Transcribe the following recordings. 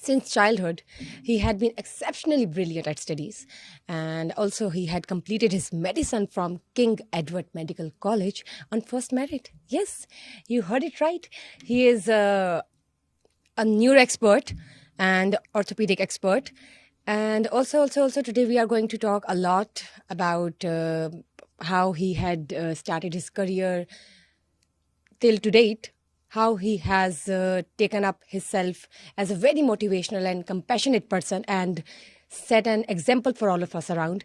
Since childhood, he had been exceptionally brilliant at studies, and also he had completed his medicine from King Edward Medical College on first merit. Yes, you heard it right. He is a neuro expert and orthopedic expert. And also today we are going to talk a lot about how he had started his career till to date, how he has taken up himself as a very motivational and compassionate person and set an example for all of us around.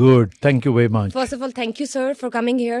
good. Thank you very much. First of all, thank you sir for coming here.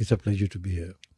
It's a pleasure to be here.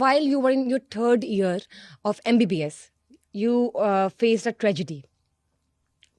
while you were in your 3rd year of MBBS, you faced a tragedy.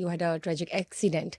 you had a tragic accident.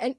and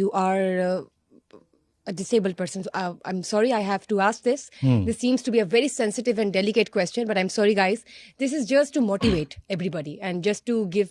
you are a disabled person? I'm sorry I have to ask this. This seems to be a very sensitive and delicate question, but I'm sorry guys. This is just to motivate everybody and just to give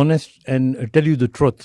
honest and tell you the truth,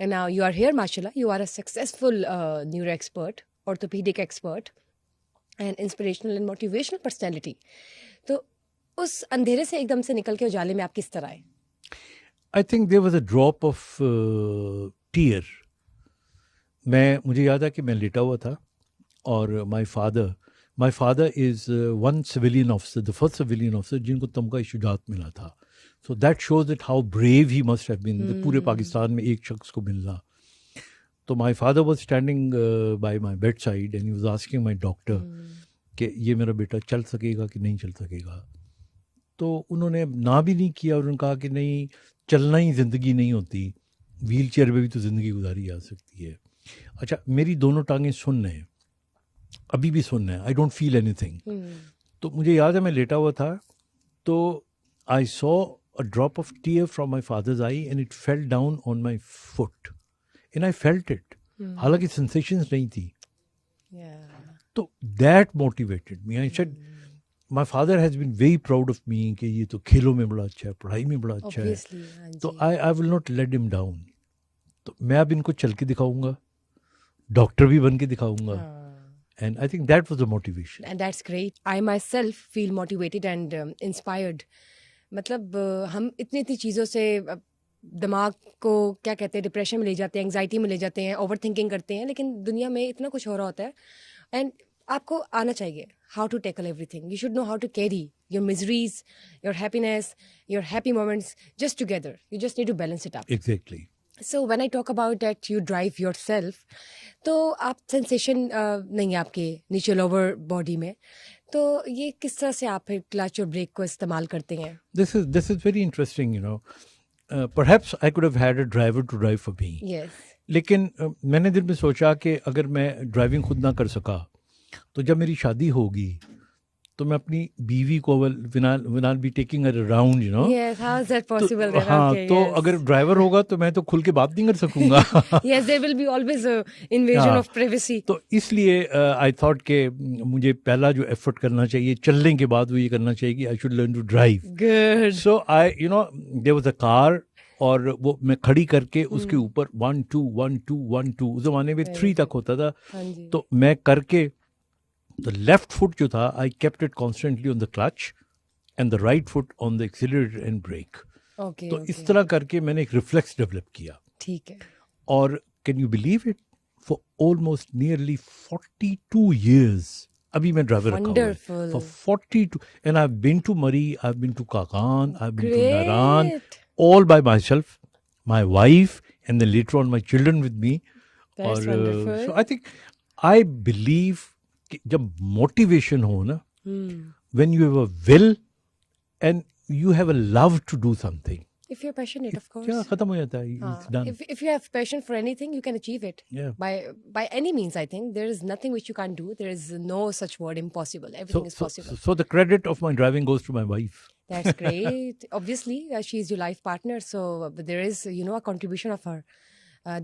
and now you are here, mashallah. You are a successful neuro expert, orthopedic expert, and inspirational and motivational personality. تو اس اندھیرے سے ایک دم سے نکل کے اجالے میں آپ کس طرح آئے؟ I think there was a drop of tear. مجھے یاد ہے کہ میں لیٹا ہوا تھا اور my father is one civilian officer, the first civilian officer جن کو تمغہ شجاعت ملا تھا. So that shows that how brave he must have been. پورے پاکستان میں ایک شخص کو ملنا. تو my father was standing by my bedside and he was asking my doctor کہ یہ میرا بیٹا چل سکے گا کہ نہیں چل سکے گا. تو انہوں نے نہ بھی نہیں کیا اور انہوں نے کہا کہ نہیں، چلنا ہی زندگی نہیں ہوتی، ویل چیئر پہ بھی تو زندگی گزاری جا سکتی ہے. اچھا، میری دونوں ٹانگیں سن ہیں، ابھی بھی سن ہیں، آئی ڈونٹ فیل اینی تھنگ. تو مجھے یاد ہے میں لیٹا ہوا تھا تو I saw a drop of tear from my father's eye and it fell down on my foot and I felt it. حالانکہ سینسیشنز نہیں تھی. تو that motivated me. I said my father has been very proud of me کہ یہ تو کھیلوں میں بڑا اچھا ہے، پڑھائی میں بڑا اچھا ہے. تو I will not let him down. تو میں اب ان کو چل کے دکھاؤں گا، ڈاکٹر بھی بن کے دکھاؤں گا. And I think that was the motivation. And that's great. I myself feel motivated and inspired. مطلب ہم اتنی چیزوں سے دماغ کو کیا کہتے ہیں، ڈپریشن میں لے جاتے ہیں، انگزائٹی میں لے جاتے ہیں، اوور تھنکنگ کرتے ہیں، لیکن دنیا میں اتنا کچھ ہو رہا ہوتا ہے. اینڈ آپ کو آنا چاہیے how to tackle everything. You should know how to carry your miseries, your happiness, your happy moments just together. You just need to balance it up. Exactly. So when I talk about that you drive yourself, تو آپ sensation نہیں ہے آپ کے نیچے lower body میں، تو یہ کس طرح سے آپ پھر کلچ اور بریک کو استعمال کرتے ہیں؟ This is very interesting, you know. Perhaps I could have had a driver to drive for me. Yes. لیکن میں نے دل میں سوچا کہ اگر میں ڈرائیونگ خود نہ کر سکا تو جب میری شادی ہوگی تو میں اپنی بیوی کو will be taking her around, you know. Yes, how is that possible? ہاں، تو اگر ڈرائیور ہوگا تو میں تو کھل کے بات نہیں کر سکوں گا. Yes, there will be always a invasion of privacy. تو اس لیے آئی تھاٹ کہ مجھے پہلا جو ایفرٹ کرنا چاہیے چلنے کے بعد وہ یہ کرنا چاہیے کہ I should learn to drive. Good. So I you know there was a car اور وہ میں کھڑی کر کے اس کے اوپر 1 2 1 2 1 2 اس زمانے میں 3 تک ہوتا تھا. تو میں کر کے the left foot جو تھا I kept it constantly on the clutch and the right foot on the accelerator and brake. Okay. تو اس طرح کر کے میں نے ایک ریفلیکس ڈیولپ کیا. ٹھیک ہے. اور can you believe it, for almost nearly 42 years ابھی میں ڈرائیور رکھا ہوا ہے. For 42 and I've been to Murray, I've been to Kakan, I've been to Naran, all by myself, my wife and then later on my children with me. That's wonderful. So I think I believe کہ جب motivation ہو نا، when you have a will and you have a love to do something, if you're passionate, of course. کیا ختم ہو جاتا ہے. It's done. If you have passion for anything, you can achieve it. Yeah. By any means, I think there is nothing which you can't do. There is no such word impossible. Everything is possible. So the credit of my driving goes to my wife. That's great. Obviously, she is your life partner, so there is, you know, a contribution of her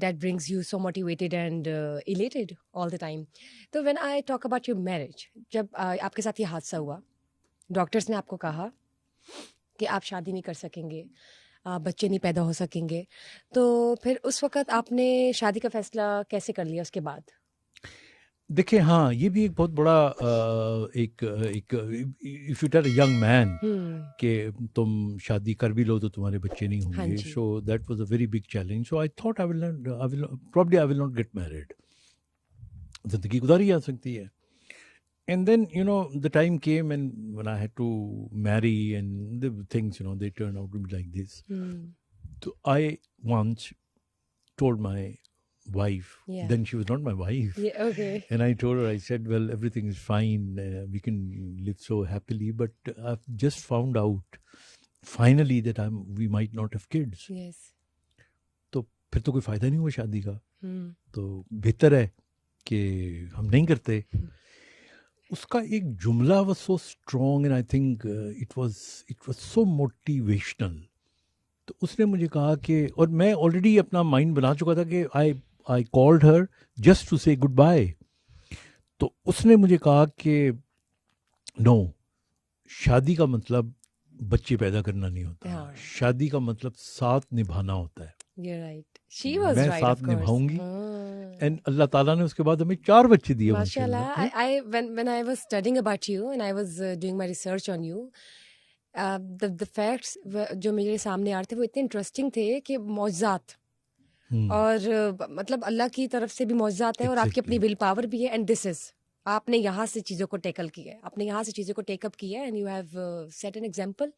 that brings you so motivated and elated all the time. So when I talk about your marriage, جب آپ کے ساتھ یہ حادثہ ہوا، doctors نے آپ کو کہا کہ آپ شادی نہیں کر سکیں گے، بچے نہیں پیدا ہو سکیں گے، تو پھر اس وقت آپ نے شادی کا فیصلہ کیسے کر لیا اس کے بعد؟ دیکھیں، ہاں، یہ بھی ایک بہت بڑا ایک if you tell a young man کہ تم شادی کر بھی لو تو تمہارے بچے نہیں ہوں گے. So that was a very big challenge. So I thought I will not get married. زندگی گزاری جا سکتی ہے. And then you know the time came and when I had to marry and the things, you know, they turned out to be like this. So I once told my wife, then she was not my wife. Yeah, okay. And I told her, I said, well, everything is fine, we can live so happily, but I've just found out finally that we might not have kids. Yes. تو پھر تو کوئی فائدہ نہیں ہوا شادی کا. تو بہتر ہے کہ ہم نہیں کرتے. اس کا ایک جملہ was so strong and I think it was so motivational. تو اس نے مجھے کہا کہ، اور میں آلریڈی اپنا مائنڈ بنا چکا تھا کہ I called her just to say goodbye. تو اس نے مجھے کہا کہ نو، شادی کا مطلب بچے پیدا کرنا نہیں ہوتا. شادی کا مطلب ساتھ نبھانا ہوتا ہے. You're right. She was میں right, of ساتھ course. نبھاؤں گی. اینڈ اللہ تعالیٰ نے اس کے بعد ہمیں 4 بچے دیے MashaAllah. ماشاءاللہ. When I was studying about you and I was doing my research on you, the facts جو میرے سامنے آ رہے تھے وہ اتنے انٹرسٹنگ تھے کہ معجزات اور مطلب اللہ کی طرف سے بھی معجزات ہے اور آپ کی اپنی ول پاور بھی ہے. اینڈ دس از آپ نے یہاں سے چیزوں کو ٹیکل کیا ہے, آپ نے یہاں سے چیزوں کو ٹیک اپ کیا ہے, and you have set an example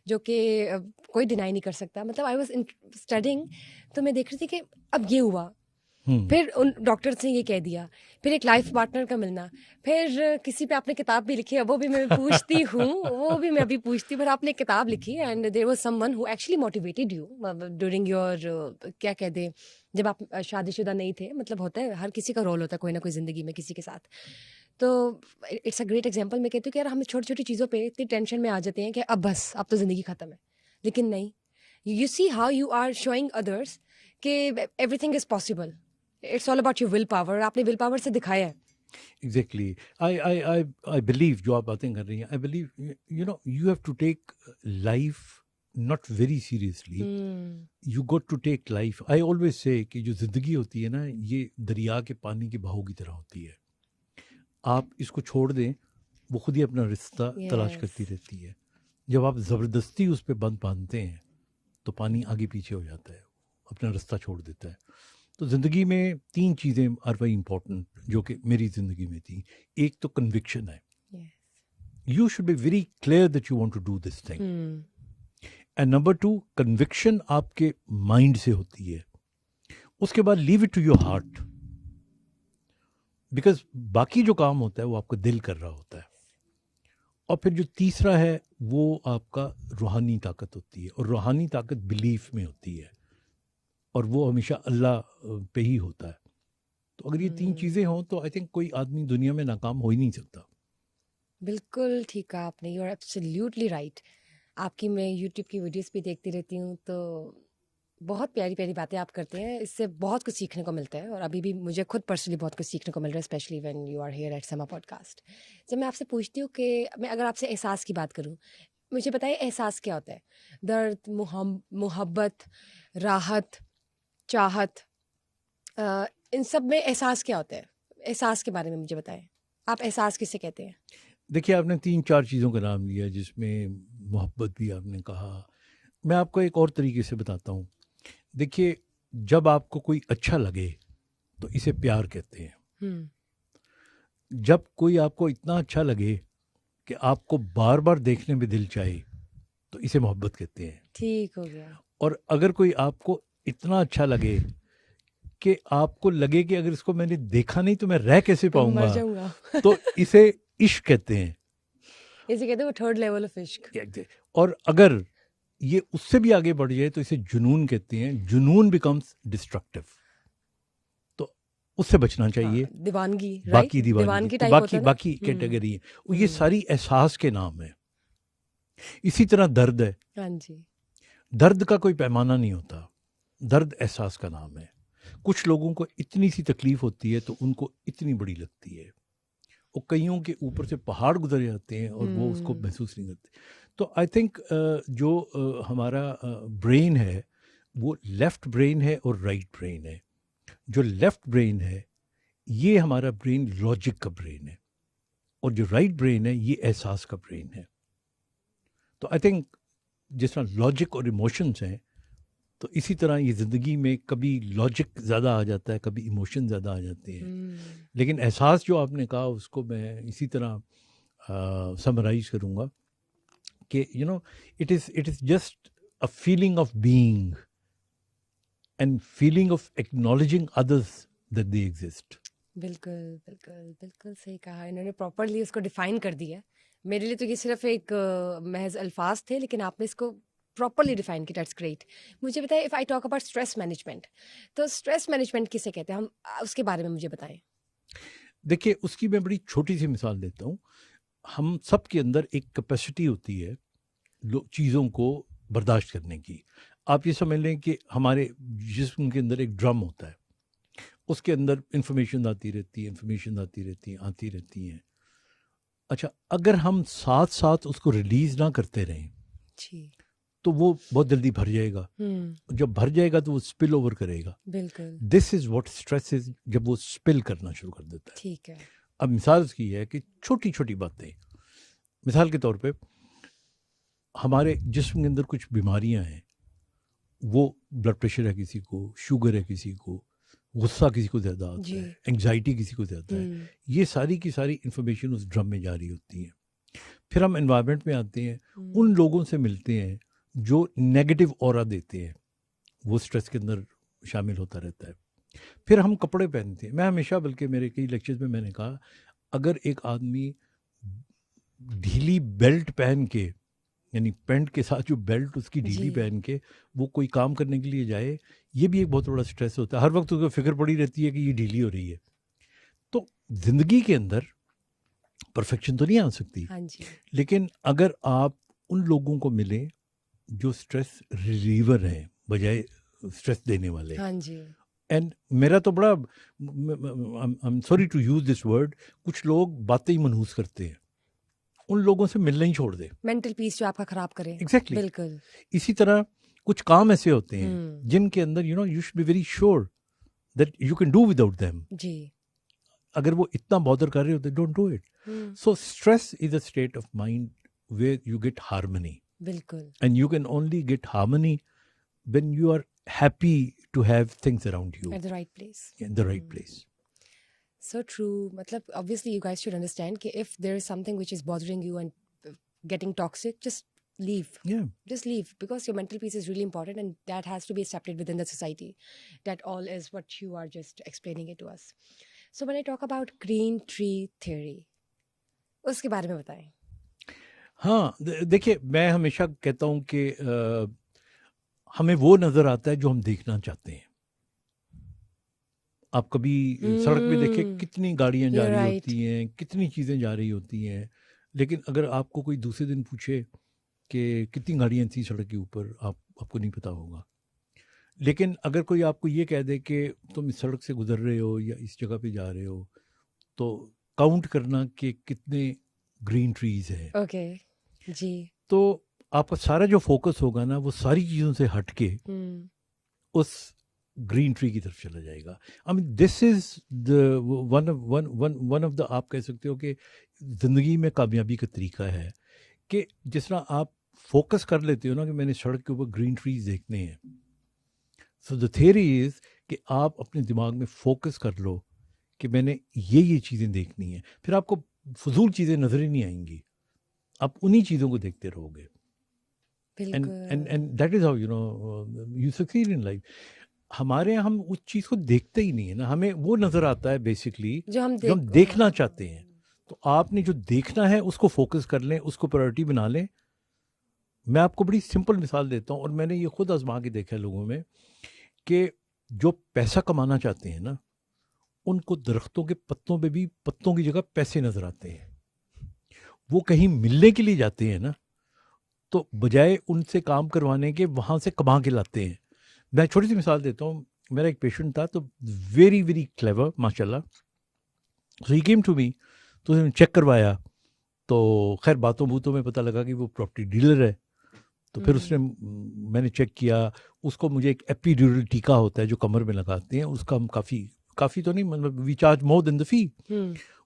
جو کہ کوئی ڈینائی نہیں کر سکتا. مطلب آئی واز اسٹڈنگ تو میں دیکھ رہی تھی کہ اب یہ ہوا, پھر ان ڈاکٹرس نے یہ کہہ دیا, پھر ایک لائف پارٹنر کا ملنا, پھر کسی پہ آپ نے کتاب بھی لکھی ہے, وہ بھی میں پوچھتی ہوں, وہ بھی میں ابھی پوچھتی ہوں, پر آپ نے کتاب لکھی and there was some one who actually motivated you during your کیا کہہ دیں جب آپ شادی شدہ نہیں تھے. مطلب ہوتا ہے ہر کسی کا رول ہوتا ہے کوئی نہ کوئی زندگی میں کسی کے ساتھ. تو اٹس اے گریٹ ایگزامپل. میں کہتی ہوں کہ یار ہم چھوٹی چھوٹی چیزوں پہ اتنی ٹینشن میں آ جاتے ہیں کہ اب بس اب تو زندگی ختم ہے, لیکن نہیں. You see how you are showing others کہ everything is possible. It's all about your will power. آپ نے ول پاور سے دکھایا ہے. ایگزیکٹلی. آئی بلیو جو آپ باتیں کر رہی ہیں, I believe you know you have to take life not very seriously. You got to take life. I always say کہ جو زندگی ہوتی ہے نا یہ دریا کے پانی کے بہاؤ کی طرح ہوتی ہے. آپ اس کو چھوڑ دیں وہ خود ہی اپنا رستہ تلاش کرتی رہتی ہے. جب آپ زبردستی اس پہ بند باندھتے ہیں تو پانی آگے پیچھے ہو جاتا ہے, اپنا رستہ چھوڑ دیتا ہے. تو زندگی میں 3 چیزیں آر ویری امپورٹنٹ جو کہ میری زندگی میں تھیں. ایک تو کنوکشن ہے. You should be very clear that you want to do this thing. And number 2, conviction آپ کے مائنڈ سے ہوتی ہے. اس کے بعد leave it to your heart, because باقی جو کام ہوتا ہے وہ آپ کا دل کر رہا ہوتا ہے. اور پھر جو تیسرا ہے وہ آپ کا روحانی طاقت ہوتی ہے, اور روحانی طاقت بلیف میں ہوتی ہے, اور وہ ہمیشہ اللہ پہ ہی ہوتا ہے. تو اگر یہ 3 چیزیں ہوں تو آئی تھنک کوئی آدمی دنیا میں ناکام ہو ہی نہیں سکتا. بالکل ٹھیک کہا آپ نے. You are absolutely right. آپ کی میں یوٹیوب کی ویڈیوز بھی دیکھتی رہتی ہوں تو بہت پیاری پیاری باتیں آپ کرتے ہیں, اس سے بہت کچھ سیکھنے کو ملتا ہے. اور ابھی بھی مجھے خود پرسنلی بہت کچھ سیکھنے کو مل رہا ہے, specially when you are here at Sama podcast. جب میں آپ سے پوچھتی ہوں کہ میں اگر آپ سے احساس کی بات کروں, مجھے بتائیے احساس کیا ہوتا ہے؟ درد, محبت, راحت, چاہت, ان سب میں احساس کیا ہوتا ہے؟ احساس کے بارے میں مجھے بتائیں. آپ احساس کسے کہتے ہیں؟ دیکھیے آپ نے 3-4 چیزوں کا نام لیا, جس میں محبت بھی آپ نے کہا. میں آپ کو ایک اور طریقے سے بتاتا ہوں. دیکھیے جب آپ کو کوئی اچھا لگے تو اسے پیار کہتے ہیں. جب کوئی آپ کو اتنا اچھا لگے کہ آپ کو بار بار دیکھنے میں دل چاہے تو اسے محبت کہتے ہیں. ٹھیک ہو گیا. اور اگر کوئی آپ کو اتنا اچھا لگے کہ آپ کو لگے کہ اگر اس کو میں نے دیکھا نہیں تو میں رہ کیسے پاؤں گا, تو اسے عشق کہتے ہیں. اسے کہتے ہیں وہ تھرڈ لیول آف عشق. اور اگر یہ اس سے بھی آگے بڑھ جائے تو اسے جنون کہتے ہیں. جنون بیکمس ڈسٹرکٹیو, تو اس سے بچنا چاہیے. دیوانگی, باقی دیوانگی باقی کیٹیگری ہے. یہ ساری احساس کے نام ہے. اسی طرح درد ہے. ہاں جی, درد کا کوئی پیمانہ نہیں ہوتا, درد احساس کا نام ہے. کچھ لوگوں کو اتنی سی تکلیف ہوتی ہے تو ان کو اتنی بڑی لگتی ہے, اور کئیوں کے اوپر سے پہاڑ گزر جاتے ہیں اور وہ اس کو محسوس نہیں کرتے. تو آئی تھنک جو ہمارا برین ہے وہ لیفٹ برین ہے اور رائٹ برین ہے. جو لیفٹ برین ہے یہ ہمارا برین لاجک کا برین ہے, اور جو رائٹ برین ہے یہ احساس کا برین ہے. تو آئی تھنک جس طرح لاجک اور ایموشنس ہیں تو اسی طرح یہ زندگی میں کبھی لاجک زیادہ آ جاتا ہے, کبھی ایموشن زیادہ آ جاتے ہیں. لیکن احساس جو آپ نے کہا اس کو میں اسی طرح سمرائز کروں گا کہ you know it is just a feeling of being and feeling of acknowledging others that they exist. بالکل بالکل بالکل صحیح کہا. انہوں نے پراپرلی اس کو ڈیفائن کر دیا. میرے لیے تو یہ صرف ایک محض الفاظ تھے, لیکن آپ نے اس کو پراپرلی ڈیفائن کیا. That's great. مجھے بتائیں, if I talk about stress management, تو اسٹریس مینجمنٹ کسے کہتے ہیں, ہم اس کے بارے میں مجھے بتائیں. دیکھیے اس کی میں بڑی چھوٹی سی مثال دیتا ہوں. ہم سب کے اندر ایک کیپیسٹی ہوتی ہے چیزوں کو برداشت کرنے کی. آپ یہ سمجھ لیں کہ ہمارے جسم کے اندر ایک ڈرم ہوتا ہے, اس کے اندر انفارمیشن آتی رہتی ہے, آتی رہتی ہیں. اچھا, اگر ہم ساتھ ساتھ اس کو ریلیز نہ کرتے رہیں جی, تو وہ بہت جلدی بھر جائے گا. جب بھر جائے گا تو وہ اسپل اوور کرے گا. بالکل دس از واٹ اسٹریس از, جب وہ اسپل کرنا شروع کر دیتا ہے. ٹھیک ہے. اب مثال اس کی ہے کہ چھوٹی چھوٹی باتیں, مثال کے طور پہ ہمارے جسم کے اندر کچھ بیماریاں ہیں, وہ بلڈ پریشر ہے کسی کو, شوگر ہے کسی کو, غصہ کسی کو زیادہ آتا ہے, انگزائٹی کسی کو زیادہ ہے. یہ ساری کی ساری انفارمیشن اس ڈرم میں جاری ہوتی ہیں. پھر ہم انوائرمنٹ میں آتے ہیں, ان لوگوں سے ملتے ہیں جو نیگیٹو اورا دیتے ہیں, وہ اسٹریس کے اندر شامل ہوتا رہتا ہے. پھر ہم کپڑے پہنتے ہیں. میں ہمیشہ, بلکہ میرے کئی لیکچرز میں نے کہا, اگر ایک آدمی ڈھیلی بیلٹ پہن کے, یعنی پینٹ کے ساتھ جو بیلٹ اس کی ڈھیلی پہن کے وہ کوئی کام کرنے کے لیے جائے, یہ بھی ایک بہت بڑا اسٹریس ہوتا ہے. ہر وقت اس کو فکر پڑی رہتی ہے کہ یہ ڈھیلی ہو رہی ہے. تو زندگی کے اندر پرفیکشن تو نہیں آ سکتی, لیکن اگر آپ ان لوگوں کو ملیں جو اسٹریس ریلیور ہیں بجائے اسٹریس دینے والے. اینڈ میرا تو بڑا, I am sorry to use this word, کچھ لوگ باتیں ہی منحوس کرتے ہیں, ان لوگوں سے ملنا ہی چھوڑ دے. مینٹل پیس جو آپ کا خراب کرے. ایگزیکٹلی. بالکل. اسی طرح کچھ کام ایسے ہوتے ہیں جن کے اندر you should be very sure that you can do without them. اگر وہ اتنا بادر کر رہے ہوتے, don't do it. So stress is a state of mind where you get harmony. بالکل. And you can only get harmony when you are happy to have things around you at the right place. In the right place. So true. Matlab, obviously you guys should understand that if there is something which is bothering you and getting toxic, just leave. Yeah. Just leave, because your mental peace is really important, and that has to be accepted within the society. That all is what you are just explaining it to us. So when I talk about green tree theory, اس کے بارے میں بتائیں. ہاں دیکھیے, میں ہمیشہ کہتا ہوں کہ ہمیں وہ نظر آتا ہے جو ہم دیکھنا چاہتے ہیں. آپ کبھی سڑک پہ دیکھیں کتنی گاڑیاں جا رہی ہوتی ہیں, کتنی چیزیں جا رہی ہوتی ہیں, لیکن اگر آپ کو کوئی دوسرے دن پوچھے کہ کتنی گاڑیاں تھیں سڑک کے اوپر, آپ کو نہیں پتہ ہوگا. لیکن اگر کوئی آپ کو یہ کہہ دے کہ تم اس سڑک سے گزر رہے ہو یا اس جگہ پہ جا رہے ہو, تو کاؤنٹ کرنا کہ کتنے گرین ٹریز ہیں. اوکے جی. تو آپ کا سارا جو فوکس ہوگا نا, وہ ساری چیزوں سے ہٹ کے اس گرین ٹری کی طرف چلا جائے گا. آئی mean this is the one of the, آپ کہہ سکتے ہو کہ زندگی میں کامیابی کا طریقہ ہے کہ جس طرح آپ فوکس کر لیتے ہو نا کہ میں نے سڑک کے اوپر گرین ٹریز دیکھنے ہیں. سو دا تھیوری از کہ آپ اپنے دماغ میں فوکس کر لو کہ میں نے یہ چیزیں دیکھنی ہیں, پھر آپ کو فضول چیزیں نظر ہی نہیں آئیں گی, آپ انہی چیزوں کو دیکھتے رہو گے. And that is how you succeed in life. ہمارے ہم اس چیز کو دیکھتے ہی نہیں ہے نا, ہمیں وہ نظر آتا ہے بیسکلی جو ہم دیکھنا چاہتے ہیں. تو آپ نے جو دیکھنا ہے اس کو فوکس کر لیں, اس کو پرائرٹی بنا لیں. میں آپ کو بڑی سمپل مثال دیتا ہوں, اور میں نے یہ خود آزما کے دیکھا ہے لوگوں میں, کہ جو پیسہ کمانا چاہتے ہیں نا, ان کو درختوں کے پتوں پہ بھی پتوں کی جگہ پیسے نظر آتے ہیں. وہ کہیں ملنے کے لیے جاتے ہیں نا, تو بجائے ان سے کام کروانے کے وہاں سے کما کے لاتے ہیں. میں چھوٹی سی مثال دیتا ہوں. میرا ایک پیشنٹ تھا, تو ویری ویری کلیور ماشاء اللہ. سو ہی کیم ٹو می, تو اس نے چیک کروایا, تو خیر باتوں بوتوں میں پتہ لگا کہ وہ پراپرٹی ڈیلر ہے. تو پھر اس نے, میں نے چیک کیا, اس کو مجھے ایک ایپیڈیورل ٹیکا ہوتا ہے جو کمر میں لگاتے ہیں, اس کا ہم کافی تو نہیں, مطلب وی چارج مور دین دا فی.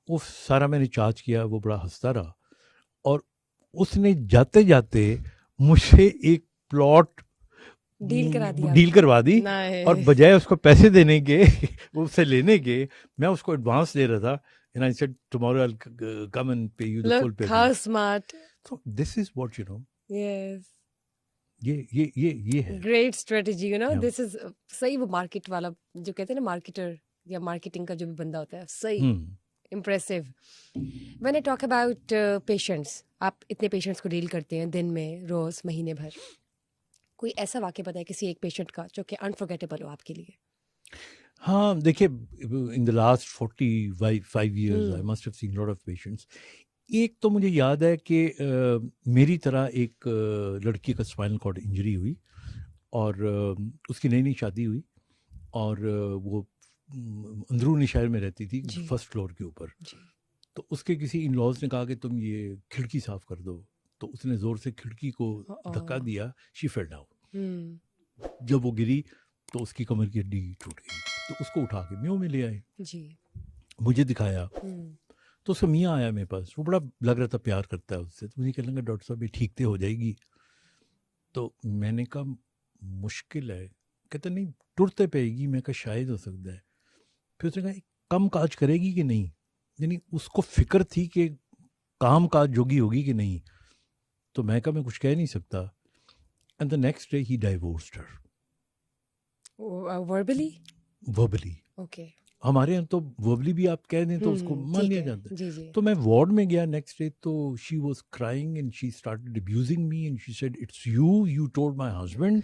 وہ سارا میں نے چارج کیا. وہ بڑا ہنستا رہا, اور اس نے جاتے جاتے مجھ سے ایک پلاٹ ڈیل کروا دی, اور بجائے اس کو پیسے دینے کے, اس سے لینے کے, میں اس کو ایڈوانس دے رہا تھا. And I said, tomorrow I'll come and pay you the full payment. Look how smart. So this is what, Yes. یہ ہے. Great strategy, this is صحیح. وہ مارکیٹ والا جو کہتے ہیں نا, مارکیٹر یا مارکیٹنگ کا جو بھی بندہ ہوتا ہے, صحیح. Impressive. When I talk about patients, آپ اتنے پیشنٹس کو ڈیل کرتے ہیں دن میں, روز, مہینے بھر, کوئی ایسا واقعہ پتہ ہے کسی ایک پیشنٹ کا جو کہ انفارگیٹیبل ہو آپ کے لیے؟ ہاں دیکھیے, ان the last 45 years I must have seen a lot of patients. ایک تو مجھے یاد ہے کہ میری طرح ایک لڑکی کا اسپائنل کارڈ انجری ہوئی, اور اس کی نئی شادی ہوئی, اور وہ اندرونی شہر میں رہتی تھی, فرسٹ فلور کے اوپر. تو اس کے کسی ان لاز نے کہا کہ تم یہ کھڑکی صاف کر دو, تو اس نے زور سے کھڑکی کو دھکا دیا, شی فیل ڈاؤن. ہوں جب وہ گری تو اس کی کمر کی ہڈی ٹوٹ گئی, تو اس کو اٹھا کے میوں میں لے آئے, جی مجھے دکھایا. ہوں تو اس کا میاں آیا میرے پاس, وہ بڑا لگ رہا تھا پیار کرتا ہے اس سے, تو مجھے کہنے لگا ڈاکٹر صاحب یہ ٹھیک تے ہو جائے گی. تو میں نے کہا مشکل ہے, کہتا نہیں ٹرتے پے گی. میں کہا شاید ہو سکتا ہے. پھر اس نے کہا کم کاج کرے گی کہ نہیں, یعنی اس کو فکر تھی کہ کام کاج جوگی ہوگی کہ نہیں. تو میں کہا میں کچھ کہہ نہیں سکتا. And the next day he divorced Hare verbally. Verbally. Okay ہمارے یہاں تو وربلی بھی آپ کہہ دیں تو اس کو مان لیا جاتا ہے. جی جی تو میں وارڈ میں گیا نیکسٹ ڈے, تو she was crying and she started abusing me and she said it's you told my husband,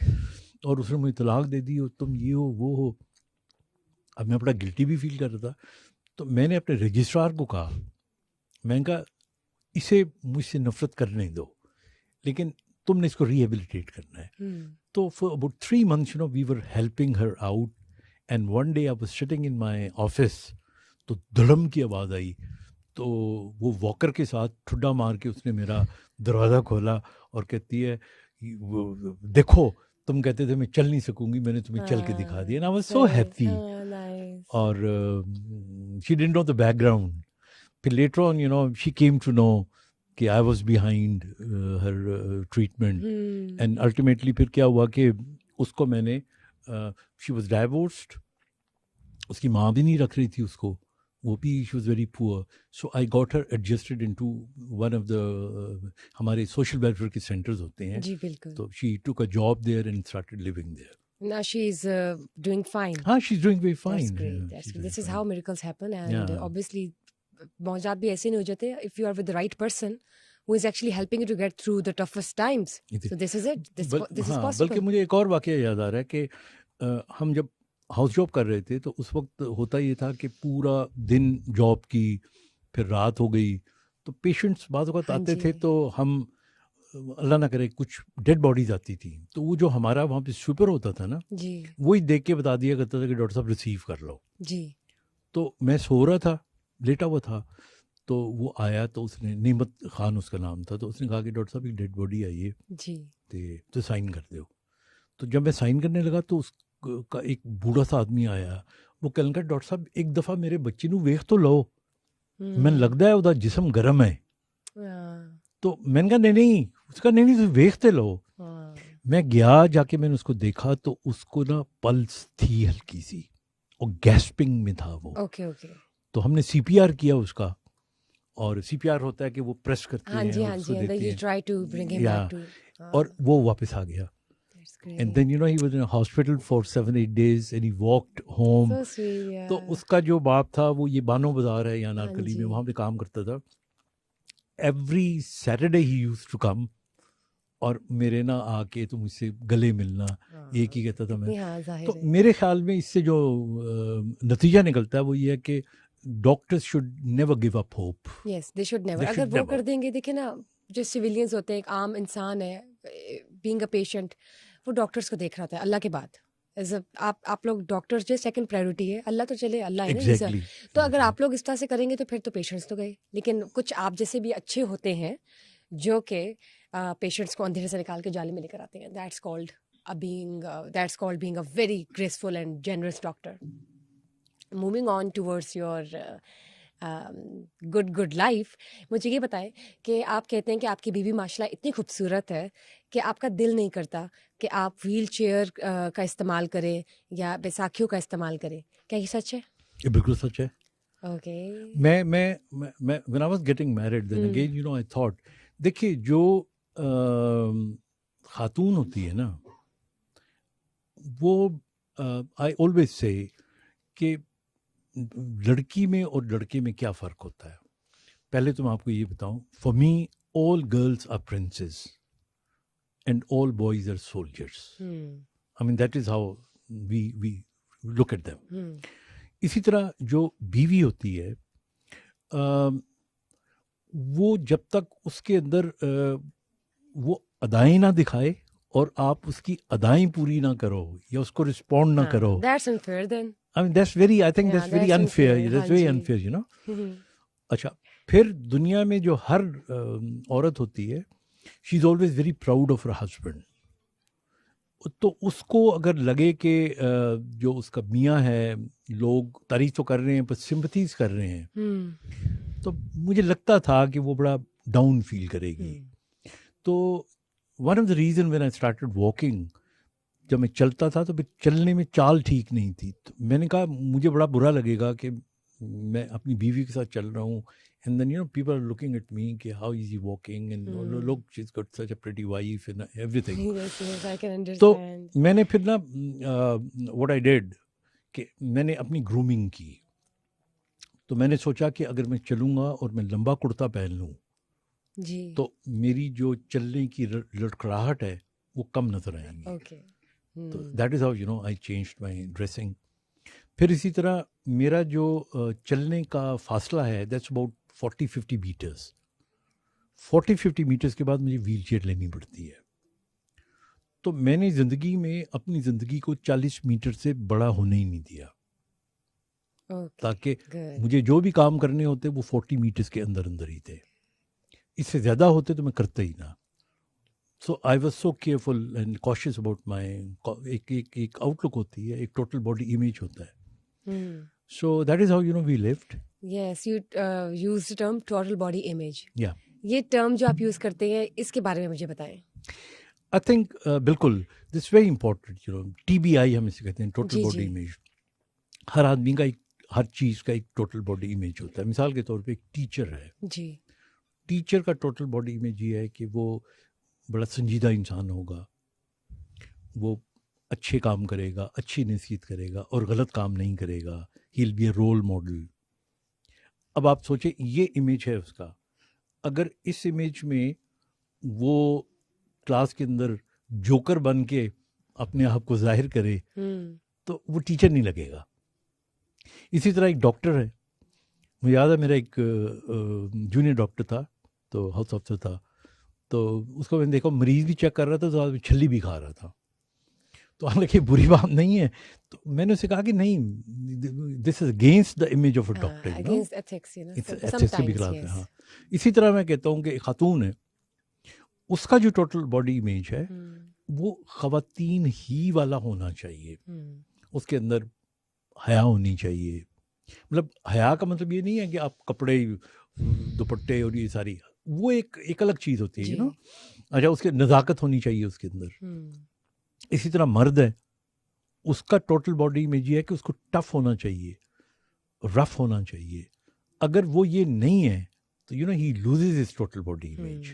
اور اس نے مجھے طلاق دے دی اور تم یہ ہو وہ ہو. اب میں بڑا گلٹی بھی فیل کر رہا تھا. تو میں نے اپنے رجسٹرار کو کہا, میں نے کہا اسے مجھ سے نفرت کرنے دو لیکن تم نے اس کو ریہیبلیٹیٹ کرنا ہے. تو for about 3 months we were helping her out, and one day I was sitting in my office, تو دھڑم کی آواز آئی, تو وہ واکر کے ساتھ ٹھڈا مار کے اس نے میرا دروازہ کھولا اور کہتی ہے دیکھو تم کہتے تھے میں چل نہیں سکوں گی, میں نے تمہیں چل کے دکھا دیا. and I was so happy. اور she didn't know the background. پھر later on she came to know کہ I was behind her treatment. and ultimately پھر کیا ہوا کہ اس کو میں نے she was divorced, اس کی ماں بھی نہیں رکھ رہی تھی اس کو, وہ بھی she was very poor, so I got her adjusted into one of the ہمارے social welfare کے centers ہوتے ہیں. جی بالکل. تو she took a job there and started living there. Now she is doing fine. She's doing very fine. That's great. Yeah, That's she's great. This doing is fine. how miracles happen, and Yeah. obviously معجزات بھی ایسے نہیں ہو جاتے if you are with the right person who is actually helping you to get through the toughest times. So this is it. This is possible. بلکہ مجھے ایک اور واقعہ یاد آ رہا ہے کہ ہم جب ہاؤس جاب کر رہے تھے تو اس وقت ہوتا یہ تھا کہ پورا دن جاب کی, پھر رات ہو گئی, تو پیشنٹس بعض اوقات آتے تھے, تو ہم اللہ نہ کرے کچھ ڈیڈ باڈیز آتی تھیں, تو وہ جو ہمارا وہاں پہ سوپر ہوتا تھا نا, جی وہی دیکھ کے بتا دیا کرتا تھا کہ ڈاکٹر صاحب ریسیو کر لو. جی تو میں سو رہا تھا, لیٹا ہوا تھا, تو وہ آیا, تو اس نے نعمت خان اس کا نام تھا, تو اس نے کہا کہ ڈاکٹر صاحب ایک ڈیڈ باڈی آئی ہے جی تو سائن کر دو. تو جب میں سائن کرنے لگا تو اس کا ایک بوڑھا سا آدمی آیا, وہ کہنے لگا ڈاکٹر صاحب ایک دفعہ میرے بچے نو ویخ تو لو, میں لگتا ہے وہ جسم گرم ہے. تو میں نے کہا نہیں, اس کا نہیں ویختے لو. میں گیا, جا کے میں نے اس کو دیکھا تو اس کو نا پلس تھی ہلکی سی اور گیسپنگ میں تھا وہ. Okay okay. تو ہم نے سی پی آر کیا اس کا, اور سی پی آر ہوتا ہے کہ وہ پریس کرتے ہیں اور اس کو دیتے ہیں, اور وہ واپس آ گیا. And then he was in a hospital for 7-8 days and he walked home. So sweet, yeah. تو اس کا جو باپ تھا وہ یہ بانو بازار ہے یا نارکلی میں, وہاں پہ کام کرتا تھا. Every Saturday he used to come, اور میرے نا آ کے تو مجھ سے گلے ملنا, ایک ہی کہتا تھا میں. تو میرے خیال میں اس سے جو نتیجہ نکلتا ہے وہ یہ ہے کہ doctors should never give up hope. Yes they should never. اگر وہ کر دیں گے, دیکھیں نا جو سویلینز ہوتے ہیں, ایک عام انسان ہے, بینگ اے پیشنٹ, وہ ڈاکٹرس کو دیکھ رہا تھا اللہ کے بعد. آپ لوگ ڈاکٹرس جو سیکنڈ پرائیورٹی ہے, اللہ تو چلے اللہ ہے نا. تو اگر آپ لوگ اس طرح سے کریں گے تو پھر تو پیشنٹس تو گئے. لیکن کچھ آپ جیسے بھی اچھے ہوتے ہیں جو کہ پیشنٹس کو اندھیرے سے نکال کے جالے میں لے کر آتے ہیں. That's called being a very graceful and generous doctor. Moving on towards your good life, مجھے یہ بتائیں کہ آپ کہتے ہیں کہ آپ کی بیوی ماشاء اللہ اتنی خوبصورت ہے کہ آپ کا دل نہیں کرتا کہ آپ ویل چیئر کا استعمال کریں یا بیساکھیوں کا استعمال کریں. کیا یہ سچ ہے؟ یہ بالکل سچ ہے. اوکے. میں when I was getting married, then again I thought, دیکھیے جو خاتون ہوتی ہے نا, وہ I always say کہ لڑکی میں اور لڑکے میں کیا فرق ہوتا ہے. پہلے تو میں آپ کو یہ بتاؤں, for me all girls are princesses and all boys are soldiers. I mean that is how we look at them. اسی طرح جو بیوی ہوتی ہے, وہ جب تک اس کے اندر وہ ادائیں نہ دکھائے اور آپ اس کی ادائیں پوری نہ کرو یا اس کو رسپونڈ نہ کرو, That's unfair then. I mean I think that's very unfair. That's very unfair, you know. اچھا, پھر دنیا میں جو ہر عورت ہوتی ہے she is always very proud of her husband. تو اس کو اگر لگے کہ جو اس کا میاں ہے لوگ تعریف تو کر رہے ہیں بس سمپتھیز کر رہے ہیں, تو مجھے لگتا تھا کہ وہ بڑا ڈاؤن فیل کرے گی. تو one of the reason when I started walking, جب میں چلتا تھا تو چلنے میں چال ٹھیک نہیں تھی, تو میں نے کہا مجھے بڑا برا لگے گا کہ میں اپنی بیوی کے ساتھ چل رہا ہوں, and then people are looking at me کہ how is he walking and look she's got such a pretty wife and everything. Yes, I can understand. تو میں نے پھر نا what I did کہ میں نے اپنی گرومنگ کی. تو میں نے سوچا کہ اگر میں چلوں گا اور میں لمبا کرتا پہن لوں جی تو میری جو چلنے کی لڑکھڑاہٹ ہے وہ کم نظر آئیں گی. اوکے. تو that is how I changed my dressing. پھر اسی طرح میرا جو چلنے کا فاصلہ ہے دیٹس اباؤٹ 40-50 میٹرس. 40-50 میٹرس کے بعد مجھے ویل چیئر لینی پڑتی ہے. تو میں نے زندگی میں اپنی زندگی کو 40 میٹر سے بڑا ہونے ہی نہیں دیا, تاکہ مجھے جو بھی کام کرنے ہوتے وہ 40 میٹرس کے اندر اندر ہی تھے. اس سے زیادہ ہوتے تو میں کرتا ہی نہ. So I was so careful and conscious about my ایک آؤٹ لک ہوتی ہے, ایک ٹوٹل باڈی امیج ہوتا ہے. So that is how we lived. Yes, you use the term total body image. یا یہ ٹرم جو آپ یوز کرتے ہیں اس کے بارے میں مجھے بتائیں. آئی تھنک بالکل دس ویری امپورٹنٹ. TBI ہم اسے کہتے ہیں, ٹوٹل باڈی امیج. ہر آدمی کا ہر چیز کا ایک ٹوٹل باڈی امیج ہوتا ہے. مثال کے طور پہ ایک ٹیچر ہے, جی ٹیچر کا ٹوٹل باڈی امیج یہ ہے کہ وہ بڑا سنجیدہ انسان ہوگا, وہ اچھے کام کرے گا, اچھی نصیحت کرے گا اور غلط کام نہیں کرے گا. He will be a role model. اب آپ سوچیں یہ امیج ہے اس کا. اگر اس امیج میں وہ کلاس کے اندر جوکر بن کے اپنے آپ کو ظاہر کرے تو وہ ٹیچر نہیں لگے گا. اسی طرح ایک ڈاکٹر ہے, مجھے یاد ہے میرا ایک جونیئر ڈاکٹر تھا, تو ہاؤس افسر تھا, تو اس کو میں نے دیکھا مریض بھی چیک کر رہا تھا تو آدمی چھلی بھی کھا رہا تھا. تو حالانکہ بری بات نہیں ہے, تو میں نے اسے کہا کہ نہیں, this is against the image of a doctor. Against ethics بھی خلاف ہے. ہاں, اسی طرح میں کہتا ہوں کہ ایک خاتون ہے, اس کا جو ٹوٹل باڈی امیج ہے وہ خواتین ہی والا ہونا چاہیے. اس کے اندر حیا ہونی چاہیے. مطلب حیا کا مطلب یہ نہیں ہے کہ آپ کپڑے دوپٹے اور یہ ساری, وہ ایک الگ چیز ہوتی ہے نا. اچھا, اس کی نزاکت ہونی چاہیے اس کے اندر. اسی طرح مرد ہے, اس کا ٹوٹل باڈی امیج یہ ہے کہ اس کو ٹف ہونا چاہیے, رف ہونا چاہیے. اگر وہ یہ نہیں ہے تو he loses his total body image.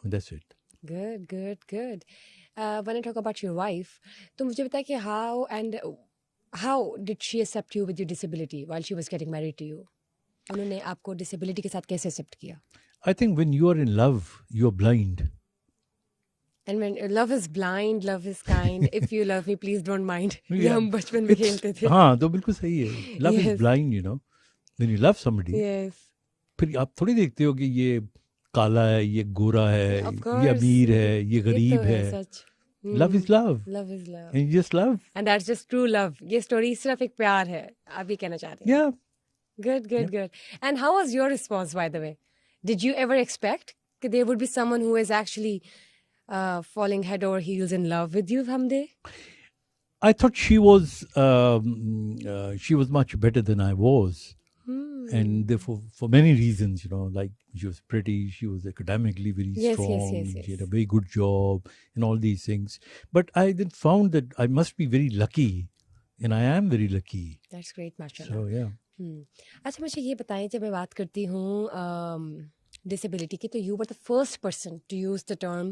That's it. Good. When I talk about your wife, تو مجھے بتائیں کہ how did she accept you with your disability while she was getting married to you? انہوں نے آپ کو ڈسیبلٹی کے ساتھ کیسے accept کیا؟ I think when you are in love, you are blind. And when love is blind, love is kind. If you love me, please don't mind. یہ ہم بچپن میں کھیلتے تھے. ہاں, تو بالکل صحیح ہے. Love is blind, when you love somebody. Yes. پھر آپ تھوڑی دیکھتے ہو کہ یہ کالا ہے, یہ گورا ہے, یہ امیر ہے, یہ غریب ہے. Love is love. Love is love. And you just love. And that's just true love. یہ story صرف ایک پیار ہے, آپ یہ کہنا چاہتے ہیں. Yeah. Good. And how was your response, by the way? Did you ever expect that there would be someone who is actually falling head over heels in love with you someday? I thought she was much better than I was. And therefore, for many reasons, like she was pretty, she was academically very strong, yes. she had a very good job and all these things. But I then found that I must be very lucky, and I am very lucky. That's great, mashallah. So, yeah. اچھا, مجھے یہ بتائیں, جب میں بات کرتی ہوں disability کی, تو you were the first person to use the term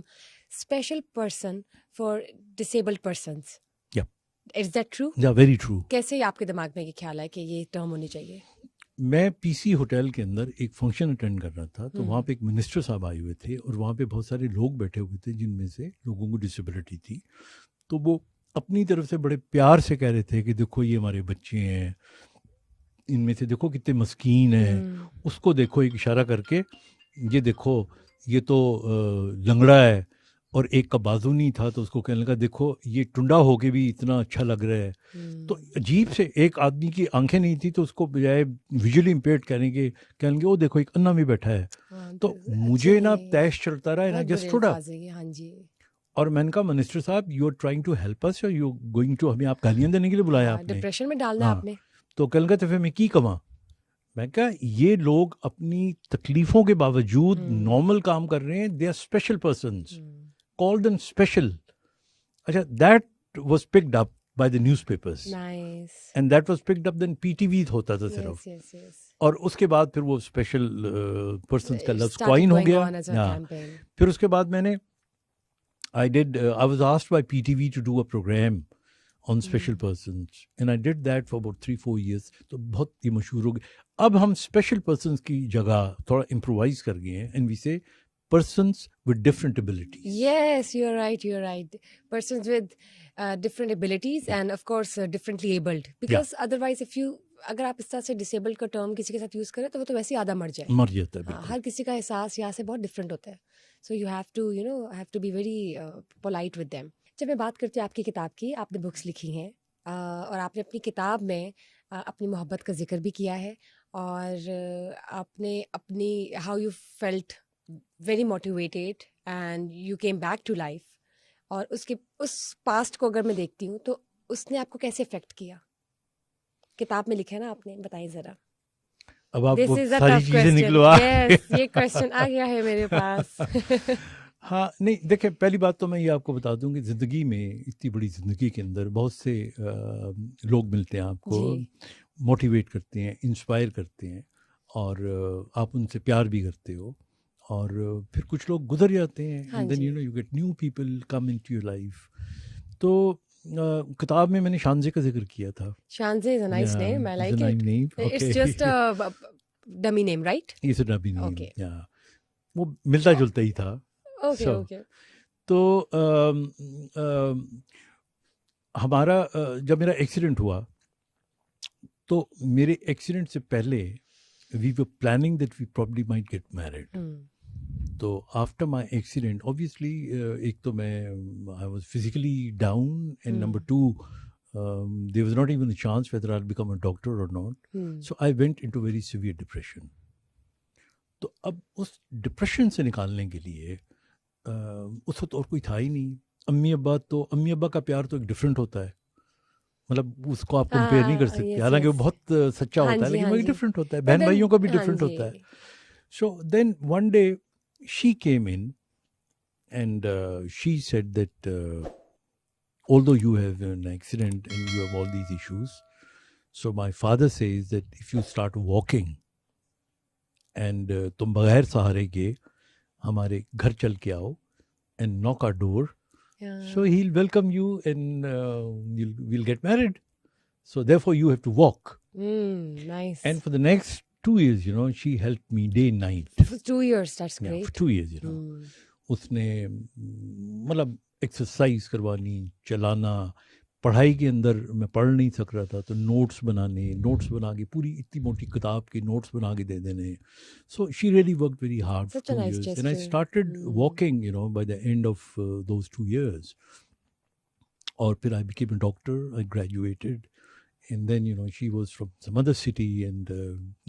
special person for disabled persons. Yeah. Is that true? Yeah, very true. کیسے آپ کے دماغ میں یہ خیال ہے کہ یہ ٹرم ہونی چاہیے؟ میں PC ہوٹل کے اندر ایک فنکشن اٹینڈ کر رہا تھا, تو وہاں پہ ایک منسٹر صاحب آئے ہوئے تھے, اور وہاں پہ بہت سارے لوگ بیٹھے ہوئے تھے جن میں سے لوگوں کو ڈسیبلٹی تھی. تو وہ اپنی طرف سے بڑے پیار سے کہہ رہے تھے کہ دیکھو یہ ہمارے بچے ہیں, ان میں سے دیکھو کتنے مسکین ہیں, اس کو دیکھو, ایک اشارہ کر کے, یہ دیکھو یہ تو لنگڑا ہے, اور ایک کا بازو نہیں تھا تو اس کو کہنے لگا دیکھو یہ ٹنڈا ہو کے بھی اتنا اچھا لگ رہا ہے. تو عجیب سے ایک آدمی کی آنکھیں نہیں تھی تو اس کو بجائے ویژولی امپیئرڈ کہنے لگے وہ دیکھو ایک انا بھی بیٹھا ہے. تو مجھے نا تیش چلتا رہا ہے نا جسٹ تھوڑا. ہاں جی. اور میں نے کہا منسٹر صاحب you are trying to help us اور یو گوئنگ ٹو ہمیں آپ گالیاں دینے کے لیے بلایا آپ نے, ڈپریشن میں ڈالنا آپ نے. تو کہنے لگا تو پھر میں کی کماں. میں کہا یہ لوگ اپنی تکلیفوں کے باوجود نارمل کام کر رہے ہیں. They are special persons, call them special. اچھا that was picked up by the newspapers. Nice. And that was picked up then PTV ہوتا تھا صرف. Yes. اور اس کے بعد پھر وہ اسپیشل پرسنس کا لفظ کوائن ہو گیا. پھر اس کے بعد میں نے I was asked by PTV to do a program on special persons and I did that for about 3-4 years. تو بہت ہی مشہور ہو گیا. اب ہم اسپیشل پرسنس کی جگہ تھوڑا امپرووائز کر گئے ہیں and we say persons with different abilities. Yes, you're right. Persons with different abilities and of course differently abled. Because otherwise اگر آپ اس طرح سے ڈسیبلڈ کا ٹرم کسی کے ساتھ یوز کریں تو وہ تو ویسے ہی آدھا مر جاتا ہے. ہر کسی کا احساس یہاں سے بہت ڈفرینٹ ہوتا ہے. So you have to be very polite with them. جب میں بات کرتی ہوں آپ کی کتاب کی, آپ نے بکس لکھی ہیں اور آپ نے اپنی کتاب میں اپنی محبت کا ذکر بھی کیا ہے اور آپ نے اپنی how you felt very motivated and you came back to life, اور اس پاسٹ کو اگر میں دیکھتی ہوں تو اس نے آپ کو کیسے افیکٹ کیا؟ کتاب میں لکھا ہے نا آپ نے, بتائیے ذرا. اب آپ وہ ساری چیزیں نکلوا. یہ کوسچن آ گیا ہے میرے پاس. ہاں نہیں دیکھیں, پہلی بات تو میں یہ آپ کو بتا دوں کہ زندگی میں اتنی بڑی زندگی کے اندر بہت سے لوگ ملتے ہیں آپ کو, موٹیویٹ کرتے ہیں, انسپائر کرتے ہیں, اور آپ ان سے پیار بھی کرتے ہو, اور پھر کچھ لوگ گزر جاتے ہیں and then you get new people come into your life. تو کتاب میں نے شانزے کا ذکر کیا تھا. شانزے is a nice name, I like it. It's just a dummy name, right? It's a dummy name. Okay. وہ ملتا جلتا ہی تھا. Okay. تو ہمارا جب میرا ایکسیڈنٹ ہوا تو میرے ایکسیڈنٹ سے پہلے we were planning that we probably might get married. تو آفٹر مائی ایکسیڈنٹ obviously ایک تو میں I was physically down and number two there was not even a chance whether I'll become a doctor or not. So I went into very severe depression. تو اب اس depression سے نکالنے کے لیے اس وقت اور کوئی تھا ہی نہیں. امی ابا کا پیار تو ایک ڈفرینٹ ہوتا ہے, مطلب اس کو آپ کمپیئر نہیں کر سکتے, حالانکہ وہ بہت سچا ہوتا ہے لیکن وہ ڈفرینٹ ہوتا ہے. بہن بھائیوں کا بھی ڈفرینٹ ہوتا ہے. So then one day she came in and she said that although you have an accident and you have all these issues, so my father says that if you start walking and تم بغیر سہارے کے ہمارے گھر چل کے آؤ and knock our door, so he'll welcome you and we'll get married. So therefore you have to walk. Nice. And for the next 2 years, she helped me day and night. For 2 years, that's great. Yeah, for 2 years, اس نے مطلب exercise کروانی, چلانا, پڑھائی کے اندر میں پڑھ نہیں سک رہا تھا تو نوٹس بنا کے پوری اتنی موٹی کتاب کے نوٹس بنا کے دے دینے. So she really worked very hard for 2 years. And I started walking, by the end of those 2 years. اور پھر I became a doctor, I graduated. And then, she was from some other city and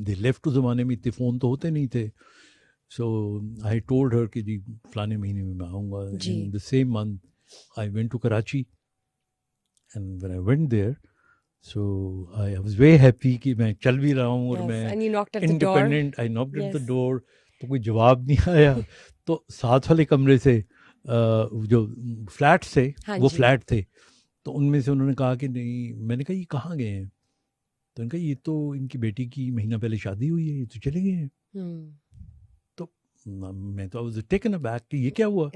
they left. اس زمانے میں اتنے phone تو ہوتے نہیں تھے. So I told her کہ جی فلانے مہینے میں آؤں گا. In the same month, I went to Karachi. And when I went there, so I was very happy کہ میں چل بھی رہا ہوں اور میں independent. I knocked at the door. تو کوئی جواب نہیں آیا. تو ساتھ والے کمرے سے جو فلیٹ سے وہ فلیٹ تھے, تو ان میں سے انہوں نے کہا کہ نہیں. میں نے کہا یہ کہاں گئے ہیں؟ تو انہوں نے کہا یہ تو ان کی بیٹی کی مہینہ پہلے شادی ہوئی ہے, یہ تو چلے گئے ہیں. تو میں تو I was taken aback کہ یہ کیا ہوا.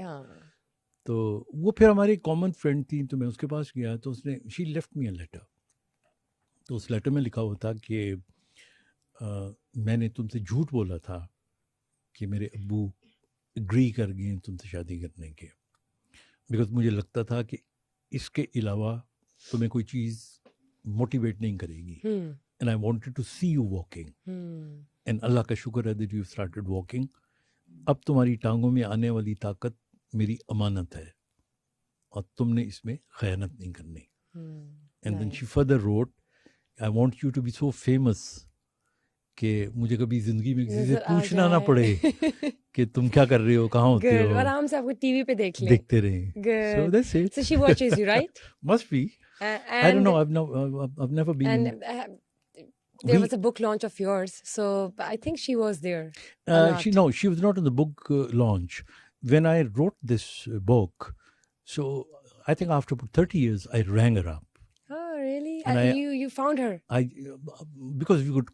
تو وہ پھر ہماری ایک کامن فرینڈ تھی, تو میں اس کے پاس گیا تو اس نے she left me a letter. تو اس لیٹر میں لکھا ہوا تھا کہ میں نے تم سے جھوٹ بولا تھا کہ میرے ابو اگری کر گئے تم سے شادی کرنے کے, بیکاز مجھے لگتا تھا کہ اس کے علاوہ تمہیں کوئی چیز موٹیویٹ نہیں کرے گی. And I wanted to see you walking, and اللہ کا شکر ہے دیٹ یو اسٹارٹیڈ واکنگ. اب تمہاری ٹانگوں میں آنے والی طاقت میری امانت ہے اور تم نے اس میں خیانت نہیں کرنی. And then she further wrote I want you to be so famous کہ مجھے کبھی زندگی میں کسی سے پوچھنا نہ پڑے کہ تم کیا کر رہے ہو, کہاں ہوتے ہو, آرام سے آپ کو ٹی وی پہ دیکھ لیں, دیکھتے رہیں. So that's it. So she watches you, right? Must be. I don't know. I've never been. And there was a book launch of yours, so I think she was there. She was not on the book launch when I wrote this book. So I think after 30 years, I rang her up. Oh, really? And you found her? Because we got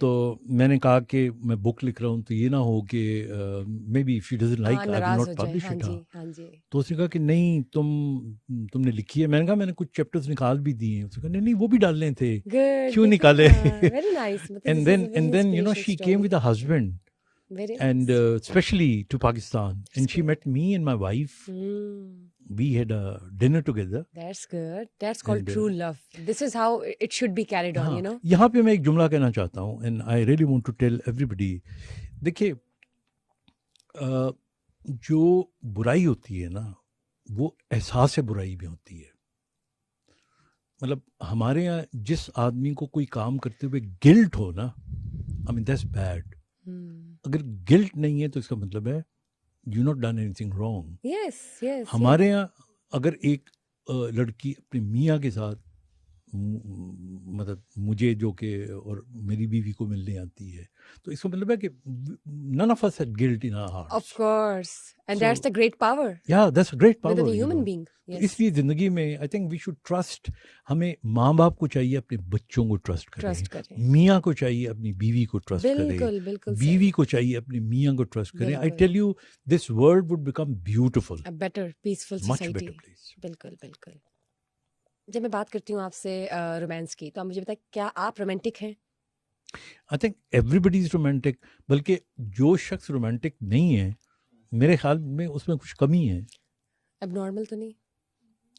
تو میں نے کہا کہ میں بک لکھ رہا ہوں تو یہ نہ ہو کہ maybe if she doesn't like I will not publish it. ہاں جی. تو اس نے کہا کہ نہیں تم نے لکھی ہے. میں نے کہا میں نے کچھ چیپٹرز نکال بھی دیے ہیں. اس نے کہا نہیں وہ بھی ڈالنے تھے, کیوں نکالے. Very nice. And then you know she came with a husband. And especially to Pakistan. And she met me and my wife. We had a dinner together. That's good. That's called true love. This is how it should be carried on, you know. یہاں پہ میں ایک جملہ کہنا چاہتا ہوں and I really want to tell everybody. دیکھیے جو برائی ہوتی ہے نا وہ احساس برائی بھی ہوتی ہے. مطلب ہمارے یہاں جس آدمی کو کوئی کام کرتے ہوئے گلٹ ہو نا, I mean that's bad. اگر گلٹ نہیں ہے تو اس کا مطلب ہے you not done anything wrong. Yes. ہمارے یہاں اگر ایک لڑکی اپنے میاں کے ساتھ مطلب مجھے جو کہ اور میری بیوی کو ملنے آتی ہے تو اس کا مطلب ہے کہ none of us had guilt in our hearts. Of course. And that's the great power. Yeah, that's a great power. Within a human being. Yes. اس لیے زندگی میں I think we should trust. ہمیں ماں باپ کو چاہیے اپنے بچوں کو ٹرسٹ کریں. میاں کو چاہیے اپنی بیوی کو ٹرسٹ کریں. بیوی کو چاہیے اپنے میاں کو ٹرسٹ کریں. I tell you, this world would become beautiful. A better, peaceful society. Much better place. بالکل. جب میں بات کرتی ہوں آپ سے رومانس کی تو آپ مجھے بتائیں کیا آپ رومانٹک ہیں؟ I think everybody is romantic. بلکہ جو شخص رومانٹک نہیں ہے میرے خیال میں اس میں کچھ کمی ہے. اب نارمل تو نہیں؟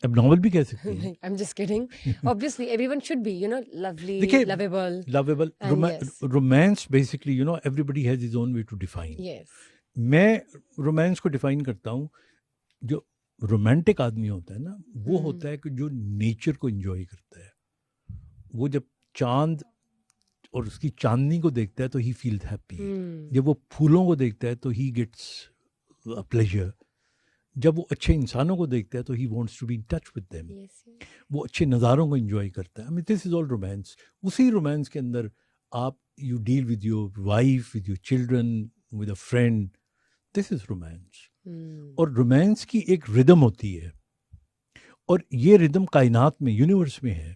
اب نارمل بھی کہہ سکتے ہیں. I'm just kidding. Obviously everyone should be, you know, lovely, lovable. Romance basically, you know, everybody has his own way to define. Yes. میں رومانس کو ڈیفائن کرتا ہوں, جو رومانٹک آدمی ہوتا ہے نا وہ ہوتا ہے کہ جو نیچر کو انجوائے کرتا ہے. وہ جب چاند اور اس کی چاندنی کو دیکھتا ہے تو ہی فیلز ہیپی. جب وہ پھولوں کو دیکھتا ہے تو ہی گیٹس پلیجر. جب وہ اچھے انسانوں کو دیکھتا ہے تو he wants to be in touch with them. وہ اچھے نظاروں کو انجوائے کرتا ہے. I mean, this is all romance. اسی رومانس کے اندر آپ you deal with your wife, with your children, with a friend. This is romance. اور رومانس کی ایک ردم ہوتی ہے اور یہ ردم کائنات میں, یونیورس میں ہے.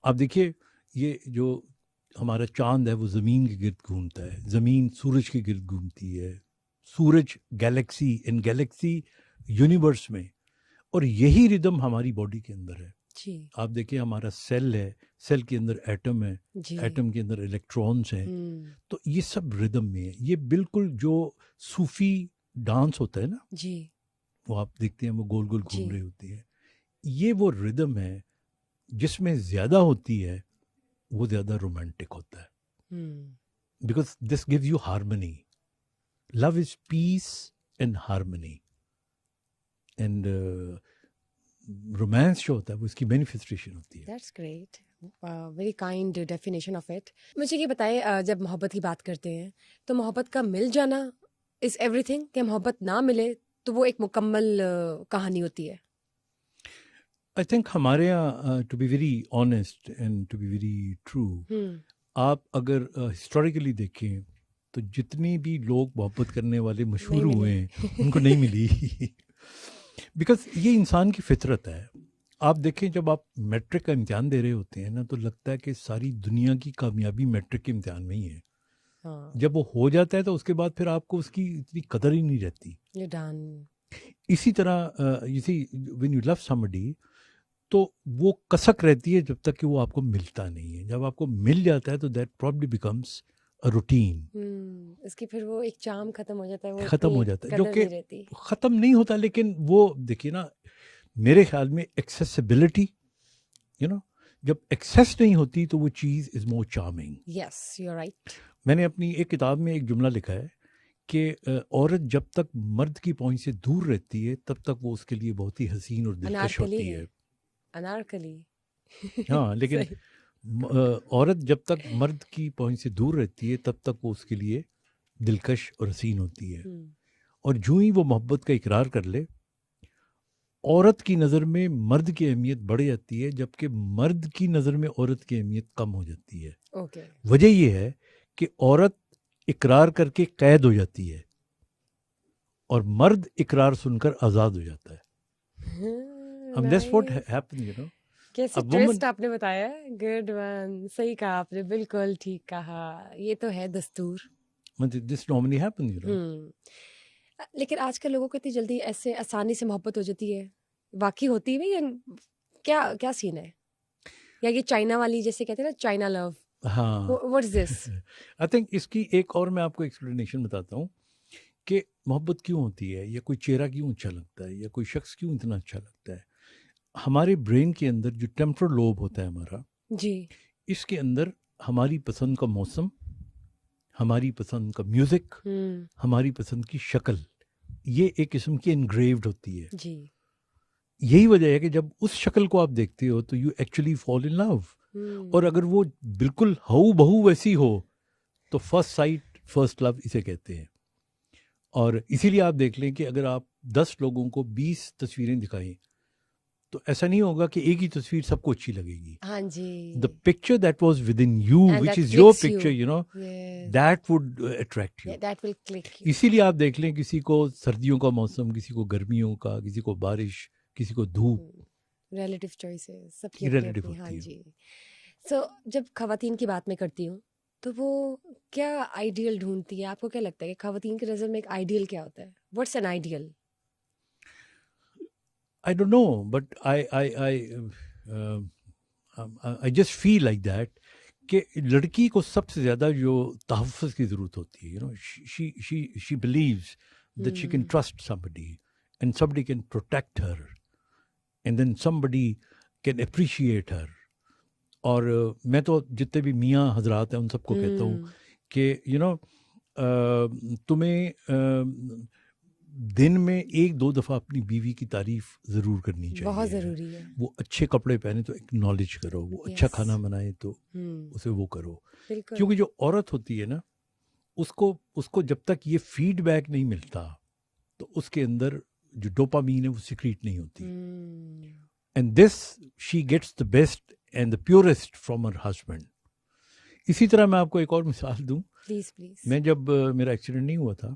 آپ دیکھیے یہ جو ہمارا چاند ہے وہ زمین کے گرد گھومتا ہے, زمین سورج کے گرد گھومتی ہے, سورج گیلیکسی ان گیلیکسی یونیورس میں, اور یہی ردم ہماری باڈی کے اندر ہے. آپ دیکھیں ہمارا سیل ہے, سیل کے اندر ایٹم ہے, ایٹم کے اندر الیکٹرونز ہیں. تو یہ سب ردم میں ہے. یہ بالکل جو صوفی ڈانس ہوتا ہے نا وہ آپ دیکھتے ہیں وہ گول گول گھوم رہی ہوتی ہے, یہ وہ ردم ہے جس میں زیادہ ہوتی ہے وہ زیادہ رومانٹک ہوتا ہے. Because this gives you harmony. Love is peace and harmony. And romance جو ہوتا ہے وہ اس کی مینیفیسٹیشن ہوتی ہے. That's great. Very kind definition of it. مجھے یہ بتائیں جب محبت کی بات کرتے ہیں تو محبت کا مل جانا از ایوری تھنگ, کہ محبت نہ ملے تو وہ ایک مکمل کہانی ہوتی ہے؟ آئی تھنک ہمارے یہاں to be very honest and to be very true, آپ اگر ہسٹوریکلی دیکھیں تو جتنے بھی لوگ محبت کرنے والے مشہور ہوئے ہیں ان کو نہیں ملی. بیکاز یہ انسان کی فطرت ہے. آپ دیکھیں جب آپ میٹرک کا امتحان دے رہے ہوتے ہیں نا تو لگتا ہے کہ ساری دنیا کی کامیابی میٹرک کے امتحان میں ہی ہے. جب وہ ہو جاتا ہے تو اس کے بعد پھر آپ کو اس کی اتنی قدر ہی نہیں رہتی. اسی طرح when you love somebody تو وہ کسک رہتی ہے جب تک کہ وہ آپ کو ملتا نہیں ہے. جب آپ کو مل جاتا ہے تو that probably becomes a routine. اس کی پھر وہ ایک چام ختم ہو جاتا ہے, ختم ہو جاتا ہے, جو کہ ختم نہیں ہوتا. لیکن وہ دیکھیے نا میرے خیال میں ایکسیسیبلٹی, یو نو, جب ایکسیس نہیں ہوتی تو وہ چیز is more charming. Yes you are right. میں نے اپنی ایک کتاب میں ایک جملہ لکھا ہے کہ عورت جب تک مرد کی پہنچ سے دور رہتی ہے تب تک وہ اس کے لیے بہت ہی حسین اور دلکش انارکلی ہوتی ہے، ہے. انارکلی. ہاں لیکن عورت جب تک مرد کی پہنچ سے دور رہتی ہے تب تک وہ اس کے لیے دلکش اور حسین ہوتی ہے. اور جو ہی وہ محبت کا اقرار کر لے عورت کی نظر میں مرد کی اہمیت بڑھ جاتی ہے جبکہ مرد کی نظر میں عورت کی اہمیت کم ہو جاتی ہے. اوکے. وجہ یہ ہے کہ عورت اقرار کر کے قید ہو جاتی ہے اور مرد اقرار سن کر آزاد ہو جاتا ہے. That's what happened, you know. کیسے ٹویسٹ آپ نے بتایا. Good one. صحیح کہا آپ نے، بالکل ٹھیک کہا. یہ تو ہے دستور. This normally happens, you know. لیکن آج کل لوگوں کو اتنی جلدی ایسے آسانی سے محبت ہو جاتی ہے، واقعی ہوتی ہے یا کیا سین ہے؟ یا یہ چائنا والی جیسے کہتے ہیں نا چائنا لو، ہاں what is this? I think اس کی ایک اور میں آپ کو ایکسپلینیشن بتاتا ہوں کہ محبت کیوں ہوتی ہے یا کوئی چہرہ کیوں اچھا لگتا ہے یا کوئی شخص کیوں اتنا اچھا لگتا ہے. ہمارے برین کے اندر جو ٹیمپرل لوب ہوتا ہے ہمارا، جی، اس کے اندر ہماری پسند کا موسم، ہماری پسند کا میوزک، ہماری پسند کی شکل، یہ ایک قسم کی انگریوڈ ہوتی ہے. جی، یہی وجہ ہے کہ جب اس شکل کو آپ دیکھتے ہو تو یو ایکچولی فال ان لو. اور اگر وہ بالکل ہو بہو ویسی ہو تو فرسٹ سائٹ فرسٹ لو اسے کہتے ہیں. اور اسی لیے آپ دیکھ لیں کہ اگر آپ 10 لوگوں کو 20 تصویریں دکھائیں تو ایسا نہیں ہوگا کہ ایک ہی تصویر سب کو اچھی لگے گی. ہاں جی. The picture that was within you, And which that is your clicks you. picture, you know, Yes. that would attract you. Yeah, that will click you. اسی لیے آپ دیکھ لیں کسی کو سردیوں کا موسم، کسی کو گرمیوں کا، کسی کو بارش، کسی کو دھوپ. ریلیٹیو چوائسز سب کی Relative اپنی. ہاں ہوتی ہے. جی. سو جب خواتین کی بات میں کرتی ہوں تو وہ کیا آئیڈیل ڈھونڈتی ہے؟ آپ کو کیا لگتا ہے کہ خواتین کی نظر میں ایک آئیڈیل کیا ہوتا ہے؟ What's an ideal? I don't know, but I just feel like that کہ لڑکی کو سب سے زیادہ جو تحفظ کی ضرورت ہوتی ہے. You know, she believes that she can trust somebody and somebody can protect her and then somebody can appreciate her. اور میں تو جتنے بھی میاں حضرات ہیں ان سب کو کہتا ہوں کہ you know تمہیں دن میں 1-2 دفعہ اپنی بیوی کی تعریف ضرور کرنی چاہیے. بہت ضروری ہے. وہ اچھے کپڑے پہنے تو اکنالج کرو، وہ اچھا کھانا بنائے تو اسے وہ کرو. کیونکہ جو عورت ہوتی ہے نا اس کو جب تک یہ فیڈ بیک نہیں ملتا تو اس کے اندر جو ڈوپامین ہے وہ سیکریٹ نہیں ہوتی. And this she gets the best and the purest from her husband. اسی طرح میں آپ کو ایک اور مثال دوں. Please please. میں جب میرا ایکسیڈنٹ نہیں ہوا تھا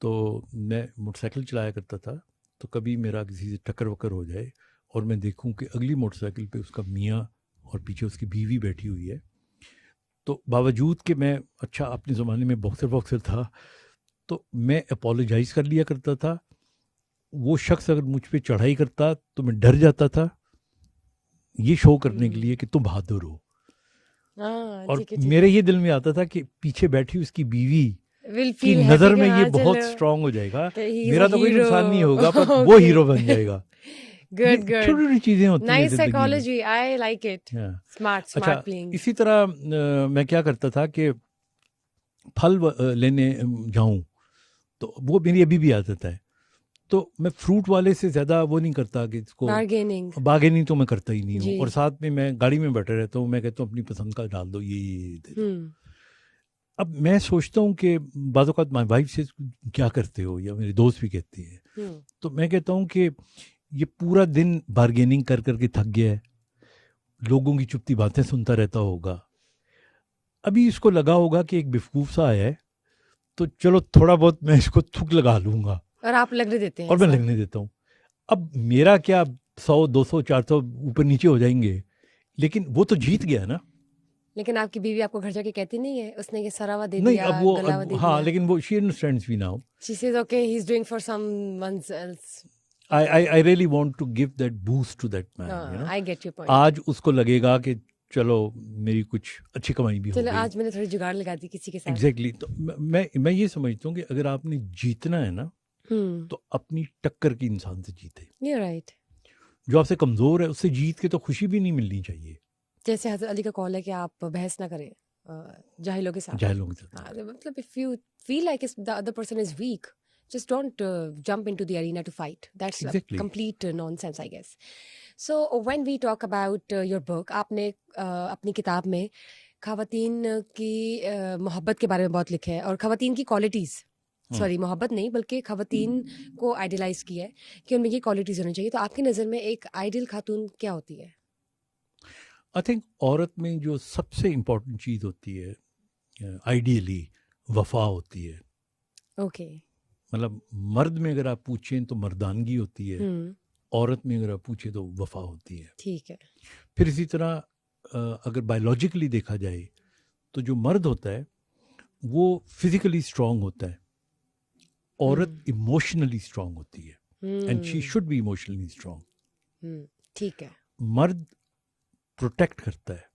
تو میں موٹر سائیکل چلایا کرتا تھا، تو کبھی میرا کسی سے ٹکر وکر ہو جائے اور میں دیکھوں کہ اگلی موٹر سائیکل پہ اس کا میاں اور پیچھے اس کی بیوی بیٹھی ہوئی ہے، تو باوجود کہ میں اچھا اپنے زمانے میں باکسر تھا تو میں اپولوجائز کر لیا کرتا تھا. وہ شخص اگر مجھ پہ چڑھائی کرتا تو میں ڈر جاتا تھا، یہ شو کرنے کے لیے کہ تم بہادر ہو. اور میرے یہ دل میں آتا تھا کہ پیچھے بیٹھی اس کی بیوی کی نظر میں یہ بہت اسٹرانگ ہو جائے گا، میرا تو کوئی نقصان نہیں ہوگا پر وہ ہیرو بن جائے گا. Good good. چھوٹی چھوٹی چیزیں ہوتی ہیں nice psychology, I like it. Smart playing. اسی طرح میں کیا کرتا تھا کہ پھل لینے جاؤں تو وہ میری ابھی بھی عادت ہے، تو میں فروٹ والے سے زیادہ وہ نہیں کرتا کہ اس کو بارگیننگ تو میں کرتا ہی نہیں ہوں. اور ساتھ میں گاڑی میں بیٹھا رہتا ہوں، میں کہتا ہوں اپنی پسند کا ڈال دو یہ دے دو. اب میں سوچتا ہوں کہ بعض اوقات مائی وائف سے کیا کرتے ہو، یا میرے دوست بھی کہتے ہیں، تو میں کہتا ہوں کہ یہ پورا دن بارگیننگ کر کے تھک گیا ہے، لوگوں کی چپتی باتیں سنتا رہتا ہوگا، ابھی اس کو لگا ہوگا کہ ایک بیوقوف سا آیا ہے تو چلو تھوڑا بہت میں اس کو تھک لگا لوں گا. اور آپ لگنے دیتے ہیں. اور میں لگنے دیتا ہوں. اب میرا کیا 100 200 400 اوپر نیچے ہو جائیں گے، لیکن وہ تو جیت گیا نا. لیکن آپ کی بیوی آپ کو گھر جا کے کہتی نہیں ہے اس نے یہ سراوا دے نہیں، دیا، اب وہ گلاوا دے دیا؟ ہاں، لیکن وہ she understands me now. She says okay, he's doing for someone else. I really want to give that boost to that man, you know. I get your point. آج اس کو لگے گا کہ چلو میری کچھ اچھی کمائی بھی ہو گئی. چلو آج میں نے تھوڑی جگاڑ لگا دی کسی کے ساتھ. ایگزیکٹلی. تو میں یہ سمجھتا ہوں کہ اگر آپ نے جیتنا ہے نا تو اپنی ٹکر کی انسان سے جیتے. You're right. جو آپ سے کمزور ہے اس سے جیت کے تو خوشی بھی نہیں ملنی چاہیے. جیسے حضرت علی کا قول ہے کہ آپ بحث نہ کریں. جاہلوں کے ساتھ. جاہلوں کے ساتھ. ہاں مطلب if you feel like the other person is weak, just don't jump into the arena to fight. That's Exactly. complete nonsense, I guess. So when we talk about your book, آپ نے اپنی کتاب میں خواتین کی محبت کے بارے میں بہت لکھا ہے اور خواتین کی کوالٹیز، سوری محبت نہیں بلکہ خواتین کو آئیڈیلائز کیا ہے کہ ان میں یہ کوالٹیز ہونی چاہیے. تو آپ کی نظر میں ایک آئیڈیل خاتون کیا ہوتی ہے؟ آئی تھنک عورت میں جو سب سے امپورٹنٹ چیز ہوتی ہے آئیڈیلی وفا ہوتی ہے. اوکے. مطلب مرد میں اگر آپ پوچھیں تو مردانگی ہوتی ہے، عورت میں اگر آپ پوچھیں تو وفا ہوتی ہے. ٹھیک ہے. پھر اسی طرح اگر بایولوجیکلی دیکھا جائے تو جو مرد ہوتا ہے وہ فزیکلی اسٹرانگ ہوتا ہے، عورت ایموشنلی اسٹرانگ ہوتی ہے، and she should be emotionally strong. ٹھیک ہے. مرد پروٹیکٹ کرتا ہے،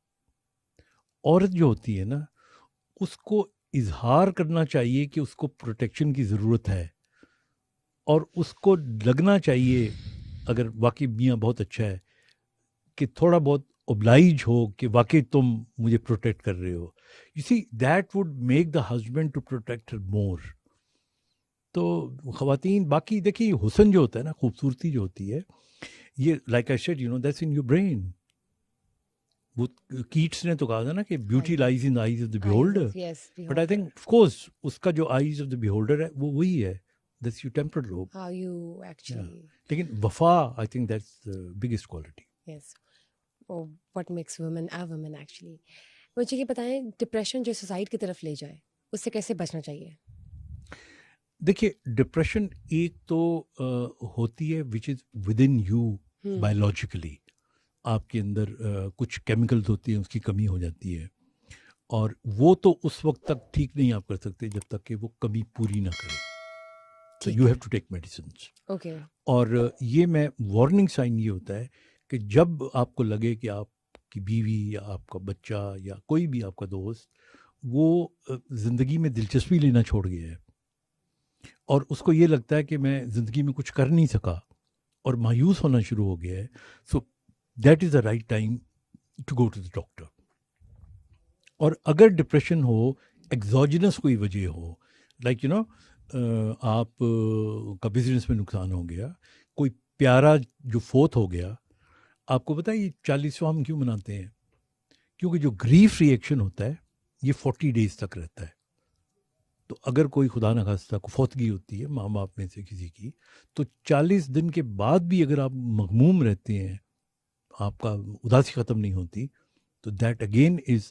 عورت جو ہوتی ہے نا اس کو اظہار کرنا چاہیے کہ اس کو پروٹیکشن کی ضرورت ہے، اور اس کو لگنا چاہیے اگر واقعی میاں بہت اچھا ہے کہ تھوڑا بہت اوبلائج ہو کہ واقعی تم مجھے پروٹیکٹ کر رہے ہو. You see that would make the husband to protect her more. تو خواتین باقی دیکھیے حسن جو ہوتا ہے نا، خوبصورتی جو ہوتی ہے، یہ like I said that's in your brain. وہ کیٹس نے تو کہا تھا نا کہ beauty lies in eyes of the beholder, but I think of course اس کا جو آئیز آف دا بیہولڈر ہے وہ وہی ہے، that's your temporal lobe. How you actually. لیکن وفا آئی think that's the biggest quality. Yes. Oh, what makes women a woman actually. مجھے یہ بتائیں ڈپریشن جو سوسائڈ کی طرف لے جائے اس سے کیسے بچنا چاہیے؟ دیکھیے ڈپریشن ایک تو ہوتی ہے which is within you biologically, آپ کے اندر کچھ کیمیکلز ہوتی ہیں اس کی کمی ہو جاتی ہے، اور وہ تو اس وقت تک ٹھیک نہیں آپ کر سکتے جب تک کہ وہ کمی پوری نہ کرے. تو you have to take medicines. Okay. اور یہ میں وارننگ سائن یہ ہوتا ہے کہ جب آپ کو لگے کہ آپ کی بیوی یا آپ کا بچہ یا کوئی بھی آپ کا دوست وہ زندگی میں دلچسپی لینا چھوڑ گیا ہے اور اس کو یہ لگتا ہے کہ میں زندگی میں کچھ کر نہیں سکا اور مایوس ہونا شروع ہو گیا ہے، so that is the right time to go to the doctor. اور اگر ڈپریشن ہو ایگزوجنس کوئی وجہ ہو، لائک یو نو آپ کا بزنس میں نقصان ہو گیا، کوئی پیارا جو فوت ہو گیا، آپ کو پتہ ہے یہ 40واں ہم کیوں مناتے ہیں؟ کیونکہ جو گریف ری ایکشن ہوتا ہے یہ 40 days تک رہتا ہے. تو اگر کوئی خدا نہ خواستہ کو فوتگی ہوتی ہے ماں باپ میں سے کسی کی، تو 40 دن کے بعد بھی اگر آپ مغموم رہتے ہیں، آپ کا اداسی ختم نہیں ہوتی، تو that again is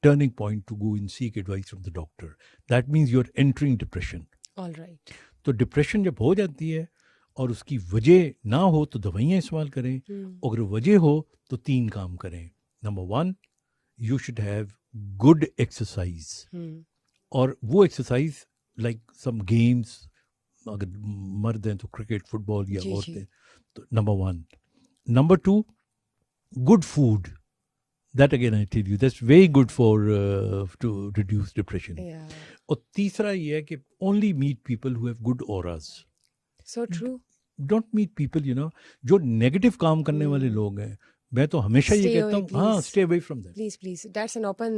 turning point to go in seek advice from the doctor. That means you are entering depression. All right. تو ڈپریشن جب ہو جاتی ہے اور اس کی وجہ نہ ہو تو دوائیاں استعمال کریں، اگر وجہ ہو تو 3 کام کریں. Number 1 you should have good exercise, اور وہ ایکسرسائز لائک سم گیمس، اگر مرد ہیں تو کرکٹ، فٹ بال یا عورتیں، تو number 1. Number 2 good food. That again I tell you that's very good for to reduce depression. اور تیسرا یہ ہے کہ only meet people who have good auras. So true. Don't meet people جو نیگیٹو کام کرنے والے لوگ ہیں. میں تو ہمیشہ یہ کہتا ہوں ہاں stay away from them. Please that's an open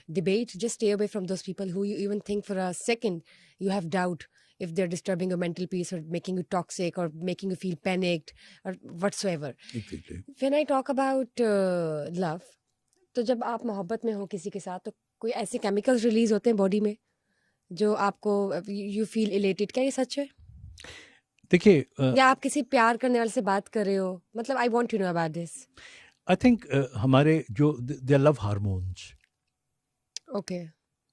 debate. Just stay away from those people who you even think for a second you have doubt if they're disturbing your mental peace or making you toxic or making you feel panicked or whatsoever. Exactly. When I talk about love, تو جب آپ محبت میں ہو کسی کے ساتھ تو کوئی ایسے کیمیکلز ریلیز ہوتے ہیں باڈی میں جو آپ کو یو فیل الیٹڈ. کیا یہ سچ ہے؟ دیکھیے یا آپ کسی پیار کرنے والے سے بات کر رہے ہو، مطلب I want to know about this. I think ہمارے جو they love hormones. اوکے.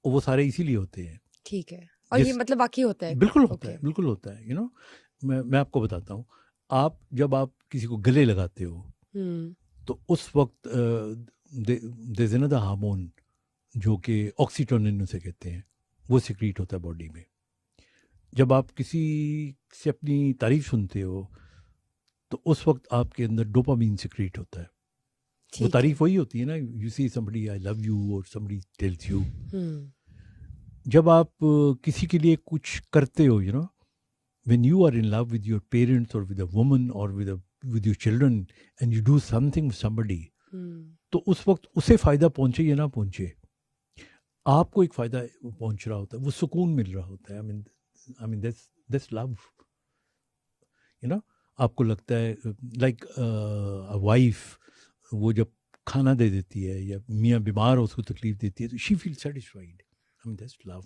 وہ سارے اسی لیے ہوتے ہیں. ٹھیک ہے. اور یہ مطلب واقعی ہوتا ہے؟ بالکل ہوتا ہے، بالکل ہوتا ہے. میں آپ کو بتاتا ہوں، آپ جب آپ کسی کو گلے لگاتے ہو تو اس وقت there's another ہارمون جو کہ آکسیٹونن اسے کہتے ہیں، وہ سیکریٹ ہوتا ہے باڈی میں. جب آپ کسی سے اپنی تعریف سنتے ہو تو اس وقت آپ کے اندر ڈوپامین سیکریٹ ہوتا ہے. وہ تعریف وہی ہوتی ہے نا، you see somebody I love you or somebody tells you. جب آپ کسی کے لیے کچھ کرتے ہو when you are in love with your parents or with a woman or with your children and you do something with somebody, تو اس وقت اسے فائدہ پہنچے یا نہ پہنچے، آپ کو ایک فائدہ پہنچ رہا ہوتا ہے، وہ سکون مل رہا ہوتا ہے. I mean that's love. آپ کو لگتا ہے لائک وائف وہ جب کھانا دے دیتی ہے یا میاں بیمار ہو اس کو تکلیف دیتی ہے تو she feel satisfied. I mean that's love.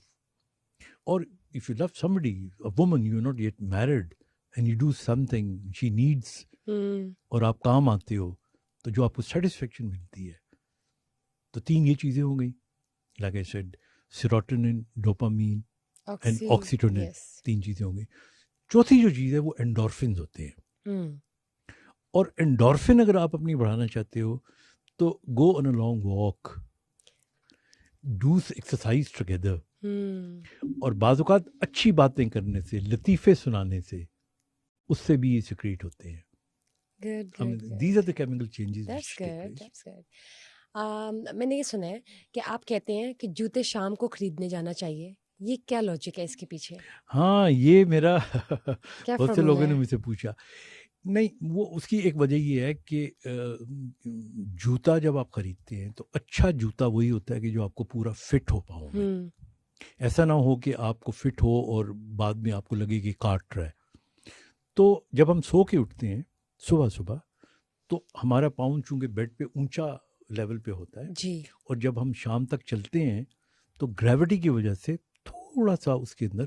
اور if you love somebody, a woman, you're not yet married and you do something she needs اور آپ کام آتے ہو تو جو آپ کو سیٹسفیکشن ملتی ہے، تو 3 یہ چیزیں ہو گئی. Like I said, serotonin, dopamine and oxytocin. Yes. 3 چیزیں ہو گئی. چوتھی جو چیز ہے وہ انڈورفنز ہوتے ہیں. اور انڈورفن اگر آپ اپنی بڑھانا چاہتے ہو تو go on a long walk, do exercise together, اور بعض اوقات اچھی باتیں کرنے سے، لطیفے سنانے سے، اس سے بھی یہ سیکریٹ ہوتے ہیں. These are the chemical changes which take place. That's good. میں نے یہ سنا ہے کہ آپ کہتے ہیں کہ جوتے شام کو خریدنے جانا چاہیے، یہ کیا لاجک ہے اس کے پیچھے؟ ہاں، یہ میرا بہت سے لوگوں نے مجھ سے پوچھا. نہیں، وہ اس کی ایک وجہ یہ ہے کہ جوتا جب آپ خریدتے ہیں تو اچھا جوتا وہی ہوتا ہے کہ جو آپ کو پورا فٹ ہو پاؤں. ایسا نہ ہو کہ آپ کو فٹ ہو اور بعد میں آپ کو لگے کہ کاٹ رہا ہے. تو جب ہم سو کے اٹھتے ہیں صبح تو ہمارا پاؤں چونکہ بیڈ پہ اونچا لیول پہ ہوتا ہے جی، اور جب ہم شام تک چلتے ہیں تو گریوٹی کی وجہ سے تھوڑا سا اس کے اندر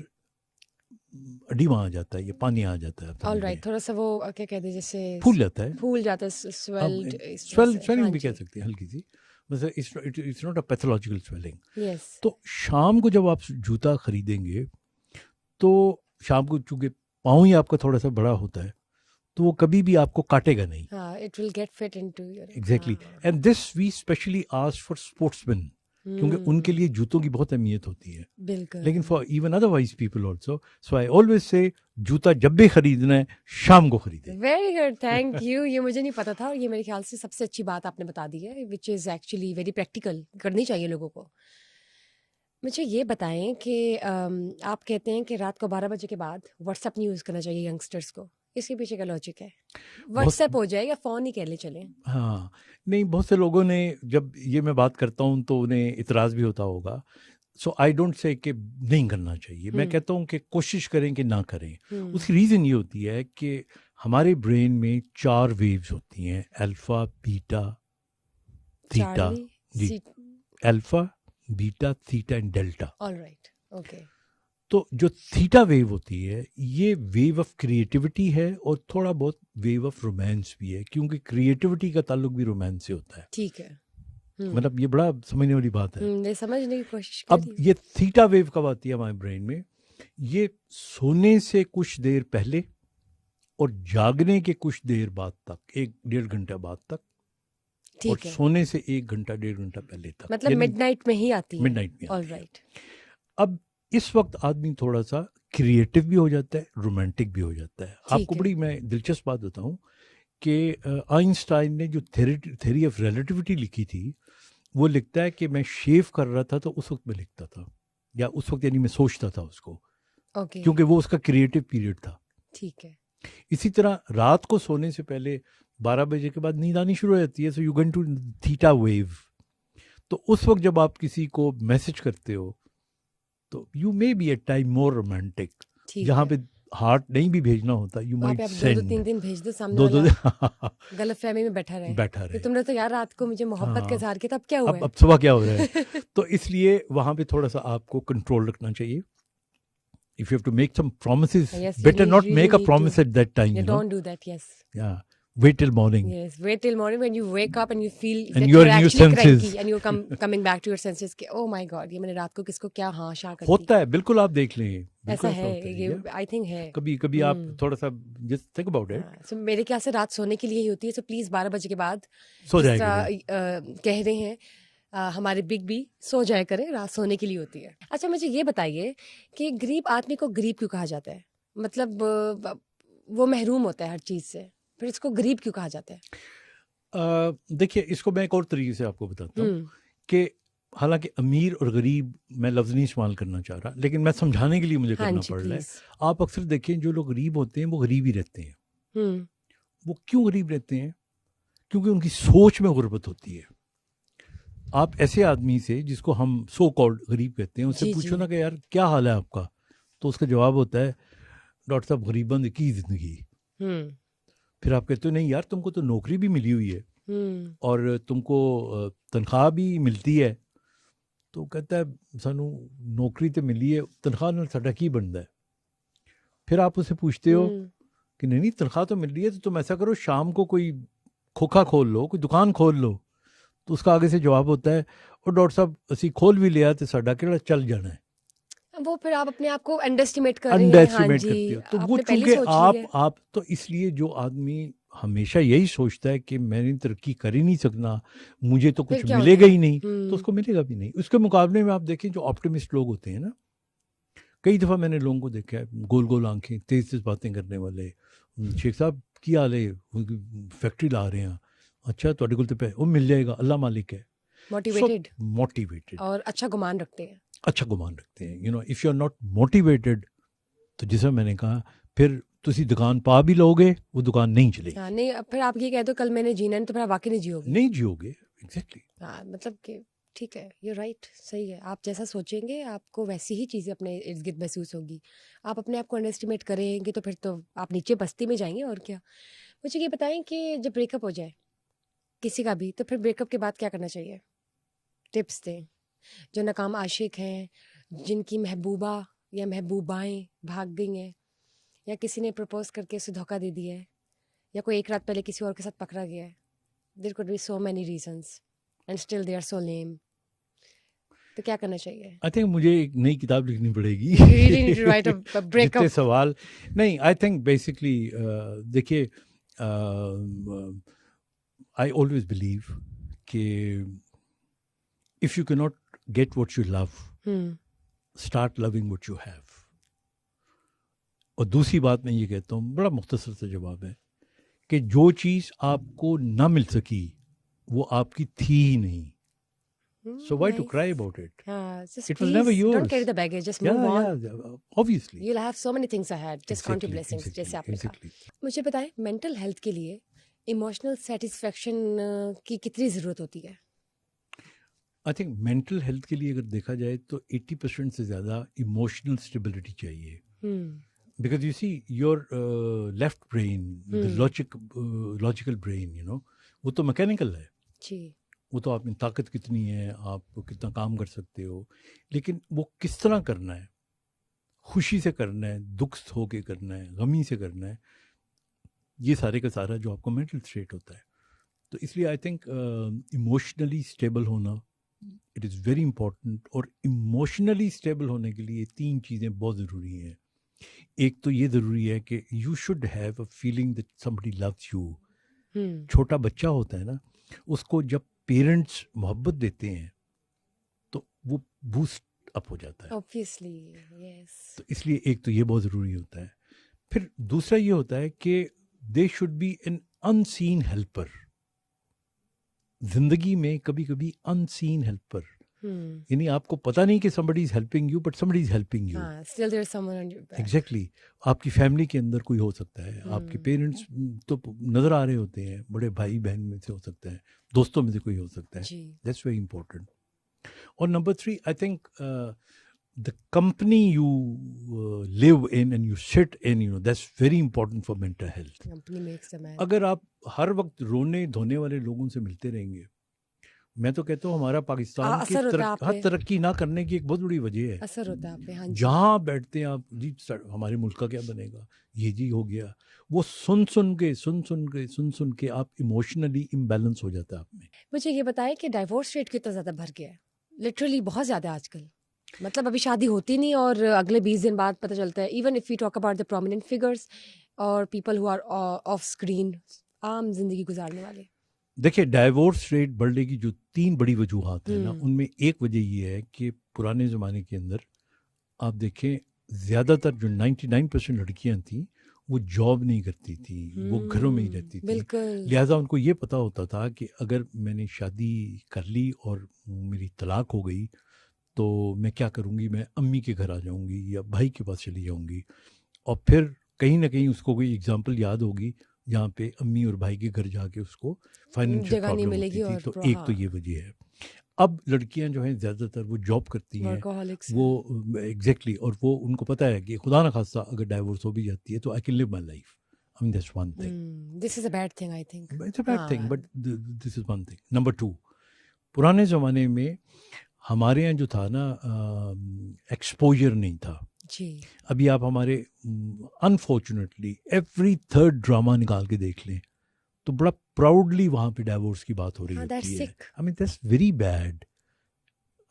اڈیما آ جاتا ہے، یہ پانی آ جاتا ہے. آل رائٹ، تھوڑا سا وہ کیا کہتے ہیں جیسے پھول جاتا ہے، سویلنگ بھی کہہ سکتے ہیں ہلکی سی، بس it's not a pathological swelling. تو شام کو جب آپ جوتا خریدیں گے تو شام کو چونکہ پاؤں ہی آپ کا تھوڑا سا بڑا ہوتا ہے تو وہ کبھی بھی آپ کو کاٹے گا نہیں. It will get fit into your exactly. And this we especially ask for sportsman, کیونکہ ان کے لیے جوتوں کی بہت اہمیت ہوتی ہے. بالکل. لیکن for even other wise people also, so I always سے جوتا جب بھی خریدنا ہے شام کو خریدیں. Very good, thank you. یہ مجھے نہیں پتا تھا اور یہ میرے خیال سے سب سے اچھی بات آپ نے بتا دی ہے، which is actually very practical, کرنی چاہیے لوگوں کو. مجھے یہ بتائیں کہ آپ کہتے ہیں کہ رات کو 12 بجے کے بعد واٹس ایپ نہیں یوز کرنا چاہیے ینگسٹرس کو، اس کے پیچھے کا لاجک ہے؟ واٹس ایپ ہو جائے یا فون ہی کہہ لے چلیں. ہاں نہیں، بہت سے لوگوں نے جب یہ میں بات کرتا ہوں تو انہیں اعتراض بھی ہوتا ہوگا. سو آئی ڈونٹ سے کہ نہیں کرنا چاہیے، میں کہتا ہوں کہ کوشش کریں کہ نہ کریں. اس کی ریزن یہ ہوتی ہے کہ ہمارے برین میں 4 ویوز ہوتی ہیں، الفا، بیٹا، تھیٹا. جی، alpha, beta, theta and delta. All right, okay. تو جو تھیٹا ویو ہوتی ہے یہ ویو آف کریٹیوٹی ہے اور تھوڑا بہت ویو آف رومانس بھی ہے، کیونکہ کریٹیوٹی کا تعلق بھی رومانس سے ہوتا ہے. ٹھیک ہے، مطلب یہ بڑا سمجھنے والی بات ہے. میں سمجھنے کی کوشش اب یہ تھیٹا ویو کب آتی ہے ہمارے برین میں؟ یہ سونے سے کچھ دیر پہلے اور جاگنے کے کچھ دیر بعد تک، 1-1.5 گھنٹہ بعد تک، اور سونے سے 1 گھنٹہ 1.5 گھنٹہ پہلے تک، مطلب مڈ نائٹ میں ہی آتی ہے. مڈ نائٹ میں. All right. اب اس وقت آدمی تھوڑا سا کریٹو بھی ہو جاتا ہے، رومانٹک بھی ہو جاتا ہے. آپ کو بڑی میں دلچسپ بات بتاؤں کہ آئنسٹائن نے جو تھیوری آف ریلیٹیوٹی لکھی تھی وہ لکھتا ہے کہ میں شیو کر رہا تھا تو اس وقت میں لکھتا تھا، یا اس وقت یعنی میں سوچتا تھا اس کو، کیونکہ وہ اس کا کریٹو پیریڈ تھا. ٹھیک ہے. اسی طرح رات کو سونے سے پہلے 12 بجے کے بعد نیند آنی شروع ہو جاتی ہے. So you going to theta wave. تو اس وقت جب آپ کسی کو میسج کرتے ہو تو you may be at time more romantic. جہاں پہ ہارٹ نہیں بھی بھیجنا ہوتا، یو مائٹ سینڈ 2-3 دن بھیج دو، سامنے والا غلط فہمی میں بیٹھا رہے. تم نے تو یار رات کو مجھے محبت کا اظہار کیا تھا، اب کیا ہوا ہے؟ اب صبح کیا ہو رہا ہے؟ تو اس لیے وہاں پہ تھوڑا سا آپ کو کنٹرول رکھنا چاہیے. If you have to make some promises, better not make a promise at that time. You don't do that. Yes. Yeah. Wait till morning. Yes. Wait till morning when you wake up and you feel and that you're actually senses. cranky and you're coming back to your senses. کہ oh my God, یہ میں نے رات کو کس کو کیا ہاں شاہ کر دی. ہوتا ہے، بالکل آپ دیکھ لیں. ایسا ہے، یہ I think ہے. کبھی آپ تھوڑا سا just think about it. So میرے خیال سے رات سونے کے لیے ہی ہوتی ہے. So please 12 بجے کے بعد سو جائے گا. کہہ رہے ہیں ہمارے بگ بی، سو جائے کرے، رات سونے کے لیے ہوتی ہے. اچھا مجھے یہ بتائیے کہ غریب آدمی کو غریب کیوں کہا جاتا ہے؟ مطلب وہ محروم ہوتا ہے ہر چیز سے، پھر اس کو غریب کیوں کہا جاتا ہے؟ دیکھیے اس کو میں ایک اور طریقے سے آپ کو بتاتا ہوں کہ حالانکہ امیر اور غریب میں لفظ نہیں استعمال کرنا چاہ رہا، لیکن میں سمجھانے کے لیے مجھے کرنا پڑ رہا ہے. آپ اکثر دیکھیں جو لوگ غریب ہوتے ہیں وہ غریب ہی رہتے ہیں. وہ کیوں غریب رہتے ہیں؟ کیونکہ ان کی سوچ میں غربت ہوتی ہے. آپ ایسے آدمی سے جس کو ہم سو کالڈ غریب کہتے ہیں ان سے جی پوچھو جی نا کہ یار کیا حال ہے آپ کا, تو اس کا جواب ہوتا ہے ڈاکٹر صاحب غریباں کی زندگی. ہوں پھر آپ کہتے ہو نہیں یار تم کو تو نوکری بھی ملی ہوئی ہے ہوں اور تم کو تنخواہ بھی ملتی ہے. تو کہتا ہے سانو نوکری تو ملی ہے, تنخواہ نال ساڈا کی بنتا ہے. پھر آپ اسے پوچھتے ہو ہوں کہ نہیں نہیں تنخواہ تو مل رہی ہے, تو تم ایسا کرو شام کو کوئی کھوکھا کھول لو, کوئی دکان کھول لو. تو اس کا آگے سے جواب ہوتا ہے اور ڈاکٹر صاحب اسی کھول بھی لیا تو ساڈا کیڑا چل جانا ہے. وہ پھر آپ اپنے آپ کو انڈر اسٹیمیٹ کر رہی انڈر ہیں. ہاں ایسٹیمیٹ جی کرتے ہو. تو آپ وہ نے پہلے چونکہ سوچ لی ہے. آپ تو اس لیے جو آدمی ہمیشہ یہی سوچتا ہے کہ میں نے ترقی کر ہی نہیں سکنا, مجھے تو پھر کچھ کیا ملے ہوتا گا ہے؟ ہی نہیں, تو اس کو ملے گا بھی نہیں. اس کے مقابلے میں آپ دیکھیں جو آپٹیمسٹ لوگ ہوتے ہیں نا, کئی دفعہ میں نے لوگوں کو دیکھا ہے گول گول آنکھیں, تیز تیز باتیں کرنے والے, شیخ صاحب کی حال ہے, فیکٹری لا رہے ہیں, اچھا تھوڑے کول تو وہ مل جائے گا, اللہ مالک ہے. موٹیویٹیڈ موٹیویٹیڈ, اور اچھا گمان رکھتے ہیں. اچھا گمان رکھتے ہیں. You know if you are not motivated, تو جیسا میں نے کہا پھر تسی دکان پا بھی لو گے وہ دکان نہیں چلے گی. ہاں نہیں پھر آپ یہ کہہ دو کل میں نے جینا ہے تو پھر آپ واقعی نہیں جیو گے. نہیں جیو گے. ایگزیکٹلی. ہاں مطلب کہ ٹھیک ہے, یہ رائٹ, صحیح ہے. آپ جیسا سوچیں گے آپ کو ویسی ہی چیزیں اپنے ارد گرد محسوس ہوگی. آپ اپنے آپ کو انڈر اسٹیمیٹ کریں گے تو پھر تو آپ نیچے بستی میں جائیں گے. اور کیا. مجھے یہ بتائیں کہ جب بریک اپ ہو جائے کسی کا بھی, تو پھر بریک اپ کے بعد کیا کرنا چاہیے؟ ٹپس دیں. جو ناکام عاشق ہیں, جن کی محبوبہ یا محبوبائیں بھاگ گئی ہیں, یا کسی نے پرپوز کر کے اسے دھوکہ دے دیا ہے, یا کوئی ایک رات پہلے کسی اور کے ساتھ پکڑا گیا ہے. There could be so many reasons and still they are so lame. تو کیا کرنا چاہیے؟ آئی تھنک مجھے ایک نئی کتاب لکھنی پڑے گی. You really need to write a break جتنے up. سوال نہیں. آئی تھنک بیسکلی دیکھیے آئی آلویز بلیو کہ if you can not get what you love, start loving what you have. اور دوسری بات میں یہ کہتا ہوں, بڑا مختصر سا جواب ہے کہ جو چیز آپ کو نہ مل سکی وہ آپ کی تھی ہی نہیں. So why to cry about it? Just It was please never yours. don't carry the baggage. Just move on. Yeah, obviously. You'll have so many things ahead. Just count your Exactly, blessings. exactly, جیسے آپ نے کہا. exactly. مجھے بتائیں mental health کے لیے emotional satisfaction کی کتنی ضرورت ہوتی ہے؟ I think mental health کے لیے اگر دیکھا جائے تو 80% سے زیادہ emotional stability چاہیے. Because you see your left brain, the logical brain, you know, وہ تو mechanical ہے. جی. وہ تو آپ میں طاقت کتنی ہے, آپ کتنا کام کر سکتے ہو, لیکن وہ کس طرح کرنا ہے, خوشی سے کرنا ہے, دکھ ہو کے کرنا ہے, غمی سے کرنا ہے, یہ سارے کا سارا جو آپ کو مینٹل اسٹیٹ ہوتا ہے. تو اس لیے آئی تھنک ایموشنلی اسٹیبل ہونا اٹ از ویری امپورٹنٹ. اور ایموشنلی اسٹیبل ہونے کے لیے 3 چیزیں بہت ضروری ہیں. ایک تو یہ ضروری ہے کہ you should have a feeling that somebody loves you. چھوٹا بچہ ہوتا ہے نا, اس کو جب پیرنٹس محبت دیتے ہیں تو وہ بوسٹ اپ ہو جاتا ہے. Obviously, yes. تو اس لیے ایک تو یہ بہت ضروری ہوتا ہے. پھر دوسرا یہ ہوتا ہے کہ they should be an unseen helper. زندگی میں کبھی کبھی ان سین ہیلپر, یعنی آپ کو پتہ نہیں کہ somebody is helping you but somebody is helping you. Still there's someone on your back. Exactly. آپ کی فیملی کے اندر کوئی ہو سکتا ہے, آپ کے پیرنٹس تو نظر آ رہے ہوتے ہیں, بڑے بھائی بہن میں سے ہو سکتا ہے, دوستوں میں سے کوئی ہو سکتا ہے. That's very important. اور number 3 I think the company you live in and you sit in, you know, that's very important for mental health. Company makes the man. اگر آپ ہر وقت رونے دھونے والے لوگوں سے ملتے رہیں گے, میں تو کہتا ہوں ہمارا پاکستان کی ترقی نہ کرنے کی ایک بہت بڑی وجہ ہے. اثر ہوتا ہے آپ پہ. جہاں بیٹھتے ہیں آپ, جی ہمارے ملک کا کیا بنے گا, یہ جی ہو گیا, وہ سن کے آپ ایموشنلی امبیلنس ہو جاتا ہے آپ میں. مجھے یہ بتائیں کہ ڈائیورس ریٹ کتنا زیادہ بڑھ گیا ہے؟ لٹرلی بہت زیادہ آج کل. مطلب ابھی شادی ہوتی نہیں اور اگلے 20 دن بعد پتہ چلتا ہے. Even if you talk about the prominent figures اور people who are off screen, عام زندگی گزارنے والے. دیکھیے ڈائیورس ریٹ بڑھنے کی جو 3 بڑی وجوہات ہیں نا, ان میں ایک وجہ یہ ہے کہ پرانے زمانے کے اندر آپ دیکھیں زیادہ تر جو 99% لڑکیاں تھیں وہ جاب نہیں کرتی تھیں, وہ گھروں میں ہی رہتی تھیں. لہٰذا ان کو یہ پتہ ہوتا تھا کہ اگر میں نے شادی کر لی اور میری طلاق ہو گئی تو میں کیا کروں گی, میں امی کے گھر آ جاؤں گی یا بھائی کے پاس چلی جاؤں گی, اور پھر کہیں نہ کہیں اس کو کوئی اگزامپل یاد ہوگی جہاں پہ امی اور بھائی کے گھر جا کے اس کو فائنینشیل جگہ نہیں پرابلم ملے ہوتی گی تھی. اور تو ایک تو یہ وجہ ہے. اب لڑکیاں جو ہیں زیادہ تر وہ جاب کرتی ہیں, ورکہولکس وہ ایگزیکٹلی, اور وہ ان کو پتہ ہے کہ خدا نخواستہ اگر ڈائیورس ہو بھی جاتی ہے تو I can live my life. I mean, that's one thing. This is a bad thing I think. It's a bad thing, but this is one thing. Number two, پرانے زمانے میں ہمارے یہاں جو تھا نا ایکسپوجر نہیں تھا. جی ابھی آپ ہمارے انفارچونیٹلی ایوری تھرڈ ڈرامہ نکال کے دیکھ لیں تو بڑا پراؤڈلی وہاں پہ ڈائیورس کی بات ہو رہی ہوتی ہے. I mean that's very bad.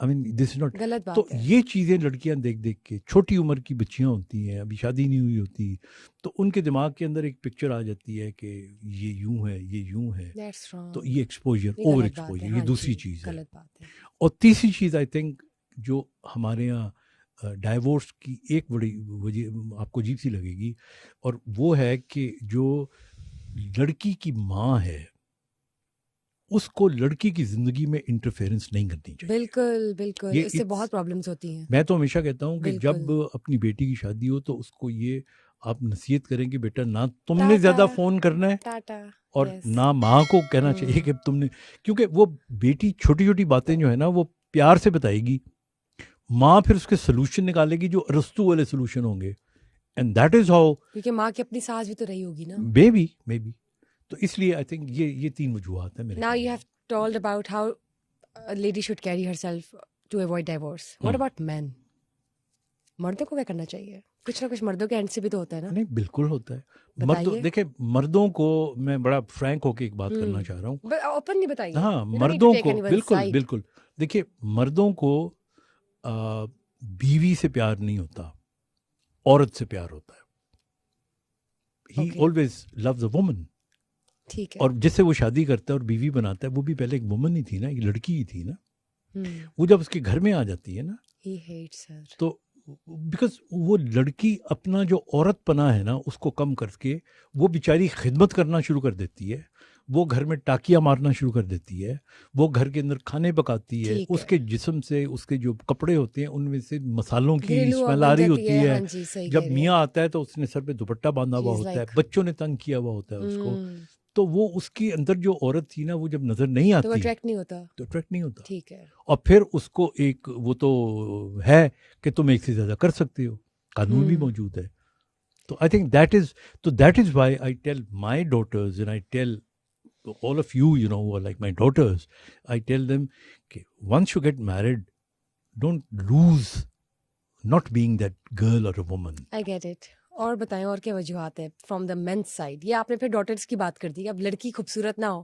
I mean this is not. غلط تو بات ہے. یہ چیزیں لڑکیاں دیکھ دیکھ کے, چھوٹی عمر کی بچیاں ہوتی ہیں, ابھی شادی نہیں ہوئی ہوتی, تو ان کے دماغ کے اندر ایک پکچر آ جاتی ہے کہ یہ یوں ہے, یہ یوں ہے. That's wrong. تو یہ ایکسپوجر, یہ اوور غلط بات ہے. ایکسپوجر, ہاں یہ دوسری جی، چیز ہے. غلط بات ہے. اور تیسری چیز آئی تھنک جو ہمارے یہاں ڈائیورس کی ایک بڑی وجہ آپ کو عجیب سی لگے گی, اور وہ ہے کہ جو لڑکی کی ماں ہے اس کو لڑکی کی زندگی میں انٹرفیئرنس نہیں کرنی چاہیے. بالکل بالکل, یہ اس سے بہت پرابلمس ہوتی ہیں. میں تو ہمیشہ کہتا ہوں کہ بالکل. جب اپنی بیٹی کی شادی ہو تو اس کو یہ آپ نصیحت کریں کہ بیٹا نہ تم نے ٹاٹا. زیادہ فون کرنا ہے ٹاٹا. اور Yes. نہ ماں کو کہنا چاہیے کہ تم نے, کیونکہ وہ بیٹی چھوٹی چھوٹی باتیں جو ہے نا وہ پیار سے بتائے گی, ماں پھر اس کے سلوشن نکالے گی جو ارسطو والے سلوشن ہوں گے. اینڈ دیٹ از ہاؤ, کیونکہ ماں کی اپنی ساس بھی تو رہی ہوگی نا. Maybe. تو اس لیے آئی تھنک یہ تین وجوہات ہیں میرے. Now you have told about how a lady should carry herself to avoid divorce. What about men? مردوں کو کیا کرنا چاہیے؟ کچھ نہ کچھ مردوں کے اینڈ سے بھی تو ہوتا ہے نا. نہیں بالکل ہوتا ہے. مردوں دیکھیں, مردوں کو میں بڑا فرینک ہو کے ایک بات کرنا چاہ رہا ہوں. اوپنلی بتائیے. ہاں مردوں کو بالکل دیکھیے, مردوں کو بیوی سے پیار نہیں ہوتا, عورت سے پیار ہوتا ہے. He always lose a woman. ٹھیک ہے. اور جس سے وہ شادی کرتا ہے اور بیوی بناتا ہے وہ بھی پہلے ایک وومن ہی تھی نا, ایک لڑکی ہی تھی نا. وہ جب اس کے گھر میں آ جاتی ہے نا He hates her. تو بیکاز وہ لڑکی اپنا جو عورت پنا ہے نا اس کو کم کر کے وہ بیچاری خدمت کرنا شروع کر دیتی ہے. وہ گھر میں ٹاکیاں مارنا شروع کر دیتی ہے, وہ گھر کے اندر کھانے پکاتی ہے, اس کے جسم سے اس کے جو کپڑے ہوتے ہیں ان میں سے مسالوں کی اسمیل آ رہی ہوتی ہے. جب میاں آتا ہے تو اس نے سر پہ دوپٹہ باندھا ہوا ہوتا ہے, بچوں نے تنگ کیا ہوا ہوتا ہے اس کو, تو وہ اس کے اندر جو عورت تھی نا وہ جب نظر نہیں آتی تو اٹریکٹ نہیں ہوتا. ٹھیک ہے. اور پھر اس کو ایک وہ تو ہے کہ تم ایک سے زیادہ کر سکتے ہو, قانون بھی موجود ہے. تو I think that is why I tell my daughters and I tell all of you, you know, who are like my daughters, I tell them کہ once you get married, don't lose not being that girl or a woman. I get it. اور بتائیں اور کیا وجوہات ہیں from the means side? یہ آپ نے پھر ڈاٹرس کی بات کر دی. اب لڑکی خوبصورت نہ ہو,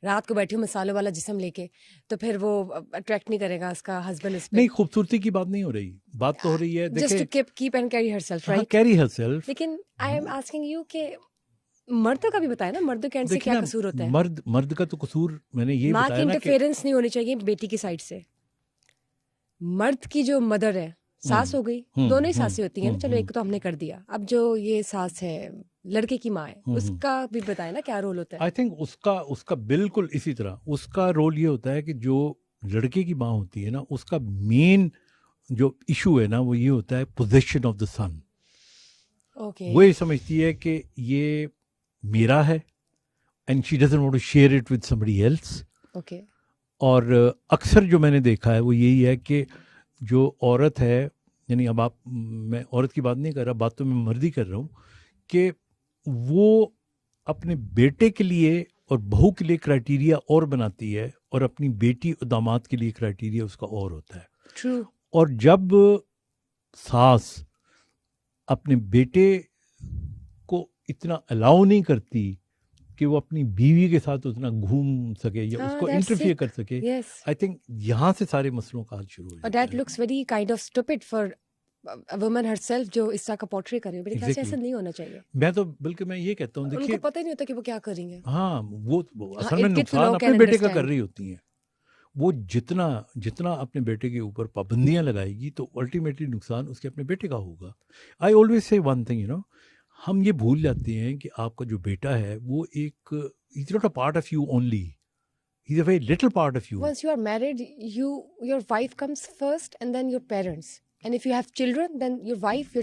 رات کو بیٹھی ہو مسالوں والا جسم لے کے, تو پھر وہ اٹریکٹ نہیں کرے گا اس کا ہسبینڈ اس پہ. نہیں, خوبصورتی کی بات نہیں ہو رہی, بات تو ہو رہی ہے just to keep and carry herself, right, carry herself. لیکن آئی ایم آسکنگ یو کہ مردوں کا بھی بتائیں نا, مردوں کے اینڈ سے کیا قصور ہوتا ہے؟ مرد کا تو قصور میں نے یہ بتایا نا کہ ماں کی انٹرفیئرنس نہیں ہونی چاہیے بیٹی کی سائڈ سے. مرد کی جو مدر ہے, ساس ہو گئی, دونوں ہی ساسیں ہوتی ہیں نا, چلو ایک تو ہم نے کر دیا, اب جو یہ ساس ہے لڑکے کی ماں ہے اس کا بھی بتائیں نا کیا رول ہوتا ہے. آئی تھنک اس کا بالکل اسی طرح اس کا رول یہ ہوتا ہے کہ جو لڑکے کی ماں ہوتی ہے نا اس کا مین جو ایشو ہے نا وہ یہ ہوتا ہے پوزیشن آف دا سن. وہ یہ سمجھتی ہے کہ یہ میرا ہے and she doesn't want to share it with somebody else. اور اکثر جو میں نے دیکھا ہے وہ یہی ہے کہ جو عورت ہے, یعنی اب آپ, میں عورت کی بات نہیں کر رہا, بات تو میں مرد ہی کر رہا ہوں, کہ وہ اپنے بیٹے کے لیے اور بہو کے لیے کرائٹیریا اور بناتی ہے اور اپنی بیٹی اور داماد کے لیے کرائٹیریا اس کا اور ہوتا ہے. اور جب ساس اپنے بیٹے کو اتنا الاؤ نہیں کرتی کہ وہ اپنی بیوی کے ساتھ اتنا گھوم سکے یا اس کو انٹرفیئر کر سکے, آئی تھنک یہاں سے سارے مسئلوں کا حل شروع ہو جاتا ہے. That looks very kind of stupid for woman herself جو اس طرح کا پورٹری کر رہی ہے. میرے خیال سے ایسا نہیں ہونا چاہیے. میں تو بلکہ میں یہ کہتا ہوں, دیکھیے ان کو پتہ ہی نہیں ہوتا کہ وہ کیا کر رہی ہیں. ہاں, وہ اصل میں نقصان اپنے بیٹے کا کر رہی ہوتی ہیں. وہ جتنا اپنے بیٹے کے اوپر پابندیاں لگائے گی تو الٹیمیٹلی نقصان اس کے اپنے بیٹے کا ہوگا. I always say one thing, you know, ہم یہ بھول جاتے ہیں کہ آپ کا جو بیٹا ہے وہ ایک is not a part of you only, he is a very little part of you. Once you are married, your wife comes first and then your parents. And if you have children, then your wife, your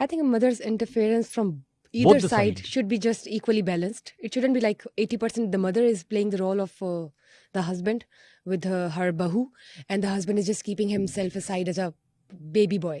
I think a mother's interference from Both either the side sides. should be just equally balanced. It shouldn't be like 80% the mother is playing the role of the husband with her bahu, and the husband is just keeping himself aside as a baby boy.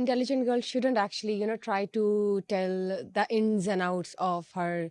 Intelligent girl shouldn't actually, try to tell the ins and outs of her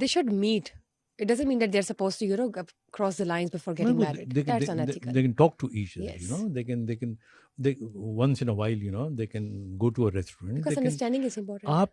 They should meet. It doesn't mean that they're supposed to, cross the lines before getting No, married. they That's they unethical. they can talk to each other. Yes. They once in a while, they can go to a restaurant. Because They can, understanding is important.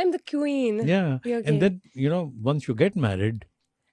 I'm the queen. Yeah, Okay. and then once you get married,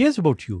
cares about you.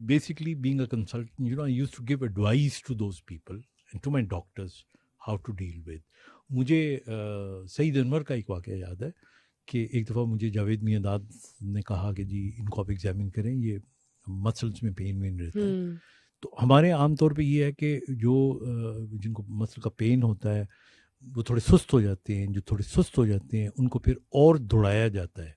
basically being a consultant, I used to give advice to those people and to my doctors how to deal with. مجھے سعید انور کا ایک واقعہ یاد ہے کہ ایک دفعہ مجھے جاوید میاں داد نے کہا کہ جی ان کو آپ ایگزامن کریں, یہ مسلس میں پین وین رہتا ہے. تو ہمارے عام طور پہ یہ ہے کہ جو جن کو مسل کا پین ہوتا ہے وہ تھوڑے سست ہو جاتے ہیں, جو تھوڑے سست ہو جاتے ہیں ان کو پھر اور دوڑایا جاتا ہے.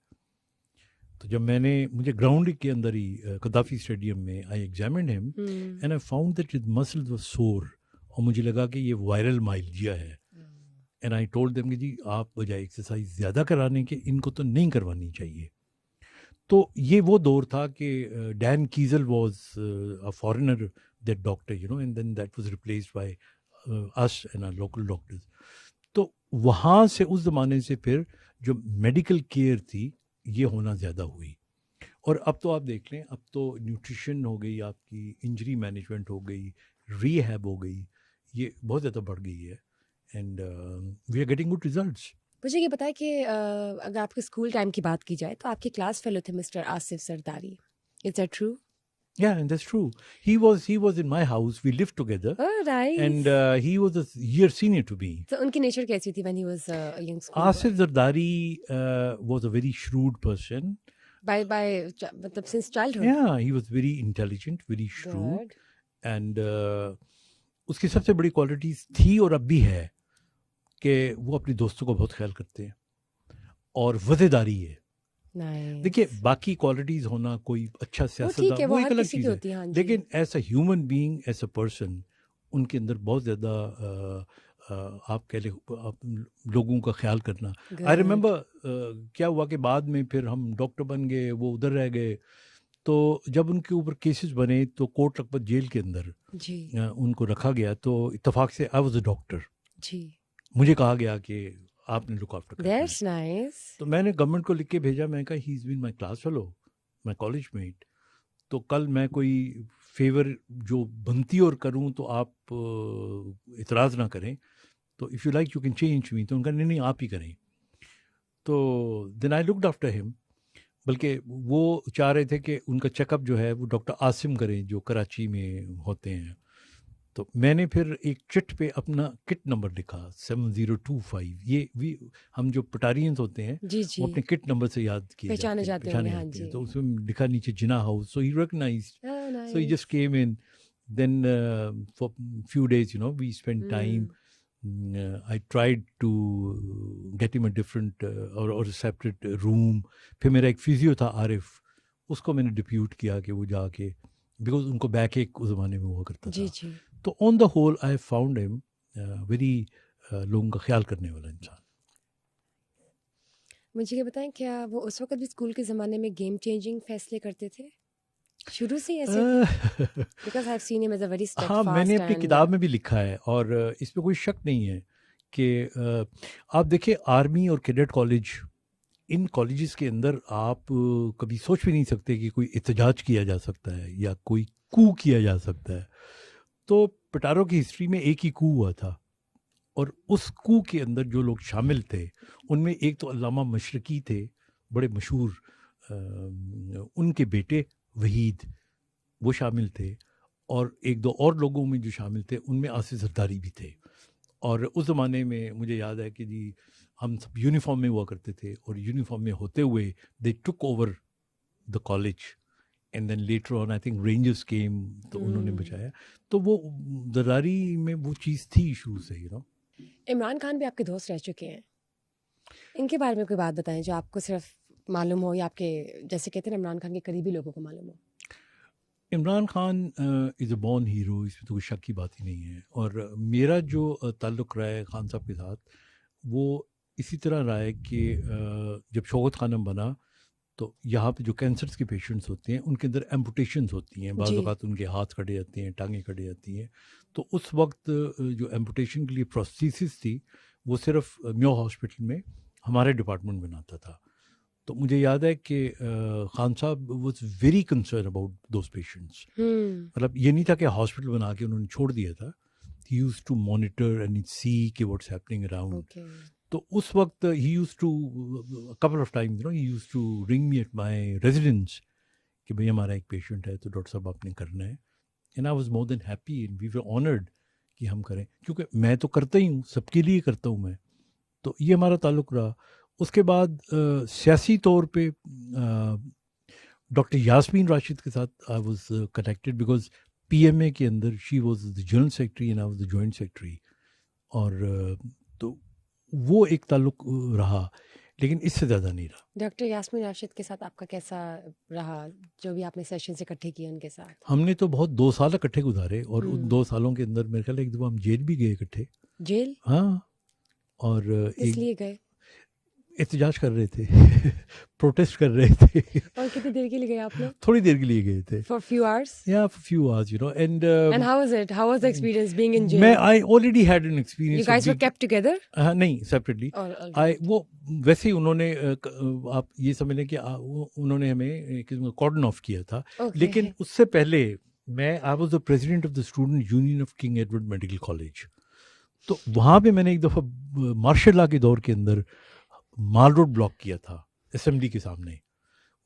تو جب مجھے گراؤنڈ کے اندر ہی قذافی اسٹیڈیم میں I examined him and I found that his muscles were sore, اور مجھے لگا کہ یہ وائرل مائلجیا ہے. اینڈ آئی ٹولڈ دیم کہ جی آپ بجائے ایکسرسائز زیادہ کرانے کے ان کو تو نہیں کروانی چاہیے. تو یہ وہ دور تھا کہ Dan Kiesel was a foreigner that doctor you know, and then that was replaced by us and our local doctors. تو وہاں سے اس زمانے سے پھر جو میڈیکل کیئر تھی یہ ہونا زیادہ ہوئی. اور اب تو آپ دیکھ لیں, اب تو نیوٹریشن ہو گئی, آپ کی انجری مینجمنٹ ہو گئی, ری ہیب ہو گئی, یہ بہت زیادہ بڑھ گئی ہے. And we are getting good results. مجھے یہ بتائیں کہ اگر آپ کے اسکول ٹائم کی بات کی جائے تو آپ کے کلاس فیلو تھے mister Asif Zardari. Is that true? Yeah, and that's true. He was in my house. We lived together. Oh, nice. And he was a year senior to me. So ان کی nature کیسی تھی when he was a young school Asif Zardari was a very shrewd person. by مطلب since childhood? Yeah, he was very intelligent, very shrewd. Good. And اس کی سب سے بڑی qualities تھی اور اب بھی ہے کہ وہ اپنے دوستوں کا بہت خیال کرتے ہیں اور وعدے داری ہے. Nice. دیکھیے باقی کوالٹیز ہونا, کوئی اچھا سیاستدان وہ ایک الگ چیز ہے, لیکن as a human being, as a person, ان کے اندر بہت زیادہ آپ کہہ لیں لوگوں کا خیال کرنا. آئی ریممبر کیا ہوا کہ بعد میں پھر ہم ڈاکٹر بن گئے, وہ ادھر رہ گئے. تو جب ان کے اوپر کیسز بنے تو کوٹ لکھپت جیل کے اندر ان کو رکھا گیا, تو اتفاق سے آئی واز اے ڈاکٹر. مجھے کہا گیا کہ آپ نے لک آفٹر کرنا ہے. تو میں نے گورنمنٹ کو لکھ کے بھیجا, میں نے کہا he is been my class fellow, my college mate, تو کل میں کوئی فیور جو بنتی اور کروں تو آپ اعتراض نہ کریں, تو if you like you can change me. تو ان کا نہیں آپ ہی کریں. تو دین آئی لکڈ آفٹر ہم. بلکہ وہ چاہ رہے تھے کہ ان کا چیک اپ جو ہے وہ ڈاکٹر عاصم کریں جو کراچی میں ہوتے ہیں. تو میں نے پھر ایک چٹ پہ اپنا کٹ نمبر لکھا 7025. یہ ہم جو پٹارینز ہوتے ہیں وہ اپنے کٹ نمبر سے یاد کیے پہچانے جاتے ہیں. تو اس میں لکھا نیچے Jinnah house. So he recognized, so he just came in. Then for few days you know we spend time. I tried to get him a different or a separate room. پھر میرا ایک فیزیو تھا عارف, اس کو میں نے ڈپیوٹ کیا کہ وہ جا کے, بیکاز ان کو بیک ایک اس زمانے میں ہوا کرتا تھا. تو آن دا ہول آئی فاؤنڈ ہم ویری لوگوں کا خیال کرنے والا انسان. مجھے یہ بتائیں کیا وہ اس وقت بھی اسکول کے زمانے میں گیم چینجنگ فیصلے کرتے تھے شروع سے ایسے؟ Because I've seen him as a very steadfast. ہاں, میں نے اپنی کتاب میں بھی لکھا ہے اور اس میں کوئی شک نہیں ہے کہ آپ دیکھیں آرمی اور کیڈٹ کالج, ان کالجز کے اندر آپ کبھی سوچ بھی نہیں سکتے کہ کوئی احتجاج کیا جا سکتا ہے یا کوئی کو کیا جا سکتا ہے. تو پٹارو کی ہسٹری میں ایک ہی کو ہوا تھا, اور اس کو کے اندر جو لوگ شامل تھے ان میں ایک تو علامہ مشرقی تھے, بڑے مشہور, ان کے بیٹے وحید وہ شامل تھے, اور ایک دو اور لوگوں میں جو شامل تھے ان میں آصف زرداری بھی تھے. اور اس زمانے میں مجھے یاد ہے کہ جی ہم سب یونیفارم میں ہوا کرتے تھے, اور یونیفارم میں ہوتے ہوئے they took over the college, and then later on I think rangers came, تو انہوں نے بچایا. تو وہ زرداری میں وہ چیز تھی شروع سے, یو نو. عمران خان بھی آپ کے دوست رہ چکے ہیں, ان کے بارے میں کوئی بات بتائیں جو آپ کو صرف معلوم ہو یا آپ کے جیسے کہتے ہیں عمران خان کے قریبی لوگوں کو معلوم ہو. عمران خان از اے بورن ہیرو, اس میں تو کوئی شک کی بات ہی نہیں ہے. اور میرا جو تعلق رہا ہے خان صاحب کے ساتھ وہ اسی طرح رہا ہے کہ جب شوکت خانم بنا تو یہاں پہ جو کینسرس کے پیشنٹس ہوتے ہیں ان کے اندر ایمپوٹیشنز ہوتی ہیں, بعض اوقات ان کے ہاتھ کٹے جاتے ہیں, ٹانگیں کٹے جاتی ہیں. تو اس وقت جو ایمپوٹیشن کے لیے پروسیسز تھی وہ صرف میو ہاسپٹل میں ہمارے ڈپارٹمنٹ میں آتا تھا. تو مجھے یاد ہے کہ خان صاحب was very concern about those patients. مطلب یہ نہیں تھا کہ ہاسپٹل بنا کے انہوں نے چھوڑ دیا تھا, he used to monitor and see کہ واٹس ہیپننگ اراؤنڈ. تو اس وقت he used to couple of time you know he used to ring me at my residence کہ بھئی ہمارا ایک پیشنٹ ہے تو ڈاکٹر صاحب آپ نے کرنا ہے. And I was more than happy and we were honoured کہ ہم کریں, کیونکہ میں تو کرتا ہی ہوں, سب کے لیے کرتا ہوں میں. تو یہ ہمارا تعلق رہا. اس کے بعد سیاسی طور پہ ڈاکٹر یاسمین راشد کے ساتھ I was connected because P M A کے اندر she was the general secretary and I was the joint secretary, اور تو وہ ایک تعلق رہا, لیکن اس سے زیادہ نہیں رہا. ڈاکٹر یاسمین راشد کے ساتھ آپ کا کیسا رہا, جو بھی آپ نے سیشنز اکٹھے کیے ان کے ساتھ؟ ہم نے تو بہت 2 سال اکٹھے گزارے, اور ان 2 سالوں کے اندر میرے خیال ہے ایک دفعہ ہم جیل بھی گئے اکٹھے. جیل؟ ہاں, اور اس لیے گئے؟ احتجاج کر رہے تھے, پروٹیسٹ کر رہے تھے. اور کتنی دیر کے لیے گئے آپ لوگ؟ تھوڑی دیر کے لیے گئے تھے. For few hours? Yeah, for few hours, you know. And how was it? How was the experience being in jail? I already had an experience. You guys were kept together? نہیں, separately. وہ ویسے ہی انہوں نے, آپ یہ سمجھ لیں کہ انہوں نے ہمیں کارڈن آف کیا تھا, لیکن اس سے پہلے I was the president of the Student Union of King Edward Medical College. تو وہاں پہ میں نے ایک دفعہ مارشل لا کے دور کے اندر مال روڈ بلاک کیا تھا اسمبلی کے سامنے.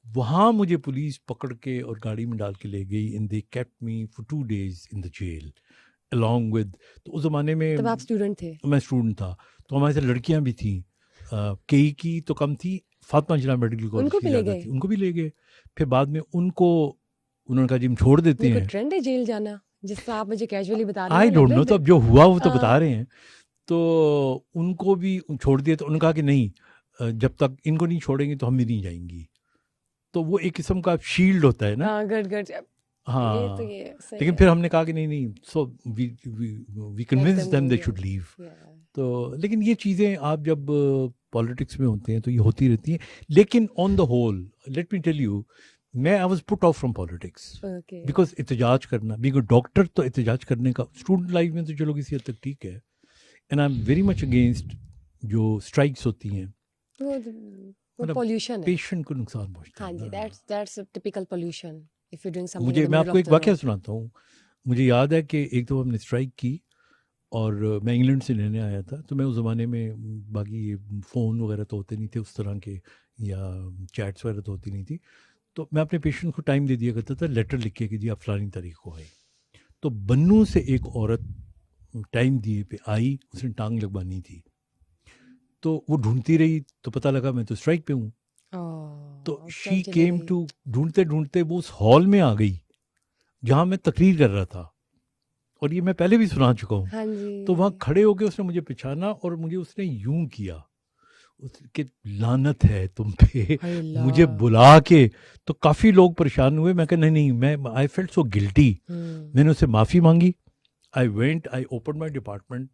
وہاں مجھے پولیس پکڑ کے اور گاڑی میں ڈال کے لے گئی, and they kept me for 2 days in the jail along with. تو اس زمانے میں تب آپ اسٹوڈنٹ تھے؟ میں اسٹوڈنٹ تھا, تو ہمارے ساتھ لڑکیاں بھی تھیں, کئی کی تو کم تھی, فاطمہ جناح میڈیکل کالج کی زیادہ تھی, ان کو بھی لے گئے. پھر بعد میں انہوں نے کہا جی ہم چھوڑ دیتے ہیں. ٹرینڈ ہے جیل جانا, جس طرح آپ مجھے کیجولی بتا رہے ہیں. آئی ڈونٹ نو, تو اب جو ہوا وہ تو بتا رہے ہیں. تو ان کو بھی چھوڑ دیا, تو انہوں نے کہا کہ نہیں, جب تک ان کو نہیں چھوڑیں گے تو ہم بھی نہیں جائیں گی. تو وہ ایک قسم کا شیلڈ ہوتا ہے نا. ہاں, لیکن پھر ہم نے کہا کہ نہیں, سو وی کنونس دیم دے شوڈ لیو. تو لیکن یہ چیزیں آپ جب پالیٹکس میں ہوتے ہیں تو یہ ہوتی رہتی ہیں. لیکن on the whole let me tell you, میں I was put off from politics because احتجاج کرنا, بینگ اے ڈاکٹر تو احتجاج کرنے کا, اسٹوڈنٹ لائف میں تو چلو کسی حد تک ٹھیک ہے, and I am very much against جو اسٹرائکس ہوتی ہیں. پولوشن پیشنٹ کو نقصان پہنچتا ہے. ہاں جی, دیٹس ٹپیکل پولوشن. میں آپ کو ایک واقعہ سناتا ہوں. مجھے یاد ہے کہ ایک دفعہ ہم نے اسٹرائک کی, اور میں انگلینڈ سے لینے آیا تھا. تو میں اس زمانے میں باقی فون وغیرہ تو ہوتے نہیں تھے اس طرح کے, یا چیٹس وغیرہ تو ہوتی نہیں تھی. تو میں اپنے پیشنٹ کو ٹائم دے دیا کرتا تھا, لیٹر لکھ کے کہ جی آپ فلانی تاریخ کو آئے. تو بنوں سے ایک عورت ٹائم دیے پہ آئی, اس نے ٹانگ لگوانی تھی. تو وہ ڈھونڈتی رہی, تو پتہ لگا میں تو اسٹرائک پہ ہوں. تو شی کیم ٹو, ڈھونڈتے ڈھونڈتے وہ اس ہال میں آ گئی جہاں میں تقریر کر رہا تھا, اور یہ میں پہلے بھی سنا چکا ہوں. تو وہاں کھڑے ہو کے اس نے مجھے پہچانا, اور مجھے اس نے یوں کیا کہ لعنت ہے تم پہ, مجھے بلا کے. تو کافی لوگ پریشان ہوئے. میں کہا نہیں, میں آئی فیلٹ سو گلٹی. میں نے اس سے معافی مانگی. I went, I open my department,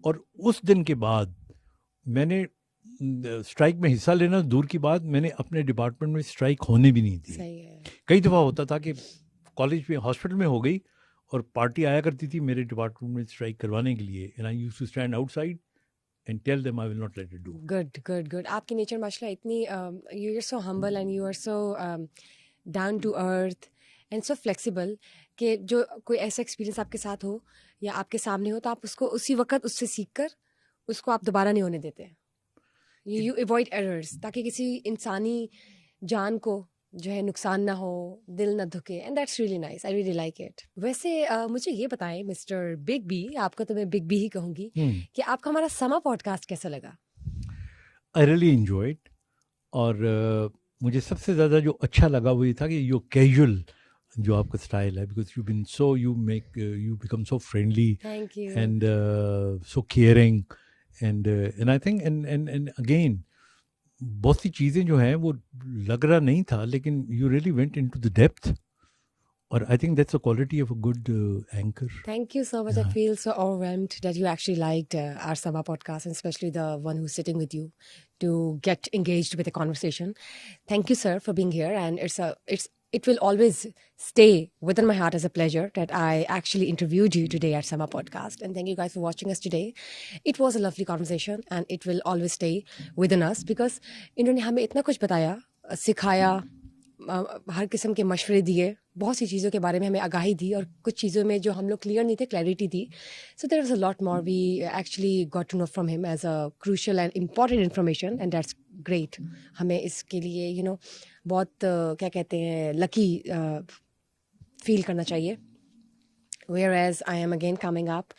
اور اس دن کے بعد میں نے اسٹرائک میں حصہ لینا دور کی بات, میں نے اپنے ڈپارٹمنٹ میں اسٹرائک ہونے بھی نہیں دی. کئی دفعہ ہوتا تھا کہ کالج میں, ہاسپٹل میں ہو گئی, اور پارٹی آیا کرتی تھی میرے ڈپارٹمنٹ میں اسٹرائک کروانے کے لیے, and I used to stand outside and tell them I will not let it do. Good. آپ کی نیچر ماشاءاللہ اتنی, you are so humble and you are so down to earth and so flexible, کہ جو کوئی ایسا experience آپ کے ساتھ ہو یا آپ کے سامنے ہو, تو آپ اس کو اسی وقت اس سے سیکھ کر اس کو آپ دوبارہ نہیں ہونے دیتے. You avoid errors, تاکہ کسی انسانی جان کو جو ہے نقصان نہ ہو, دل نہ دھکے, and that's really nice. I really like it. ویسے مجھے یہ بتائیں مسٹر بگ بی, آپ کو تو میں بگ بی ہی کہوں گی, کہ آپ کا ہمارا سما پوڈ کاسٹ کیسا لگا؟ I really enjoy it. اور مجھے سب سے زیادہ جو اچھا لگا وہ یہ تھا کہ یو کیجول جو آپ کا اسٹائل ہے, because you been so, you become so friendly and so caring, and I think and again بہت سی چیزیں جو ہیں وہ لگ رہا نہیں تھا, لیکن you really went into the depth, اور I think that's a quality of a good anchor. Thank you so much. I feel so overwhelmed that you actually liked our Sabha podcast, and especially the one who's sitting with you to get engaged with the conversation. Thank you, sir, for being here, and it will always stay within my heart as a pleasure that I actually interviewed you today at Sama Podcast. And thank you guys for watching us today. It was a lovely conversation, and it will always stay within us, because انہوں نے ہمیں اتنا کچھ بتایا, سکھایا, ہر قسم کے مشورے دیے, بہت سی چیزوں کے بارے میں ہمیں آگاہی دی, اور کچھ چیزوں میں جو ہم لوگ کلیئر نہیں تھے کلیئرٹی دی. So there was a lot more we actually got to know from him as a crucial and important information, and that's great. ہمیں اس کے لیے بہت کیا کہتے ہیں لکی فیل کرنا چاہیے. Where as I am again coming up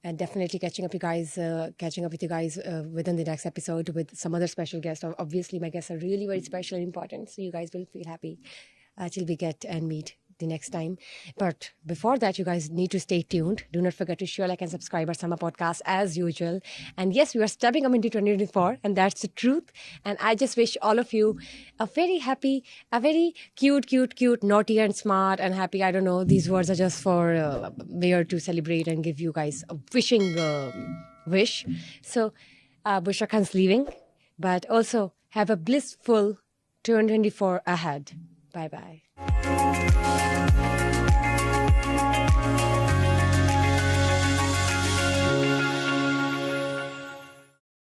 and definitely catching up with you guys within the next episode with some other special guests. Obviously, my guests are really very special and important, so you guys will feel happy till we get and meet the next time. But before that, you guys need to stay tuned. Do not forget to share, like, and subscribe our summer podcast as usual. And yes, we are stepping up into 2024, and that's the truth. And I just wish all of you a very happy, a very cute, naughty and smart and happy. I don't know, these words are just for here to celebrate and give you guys a wishing wish. So Bushra Khan's leaving, but also have a blissful 2024 ahead. Bye-bye.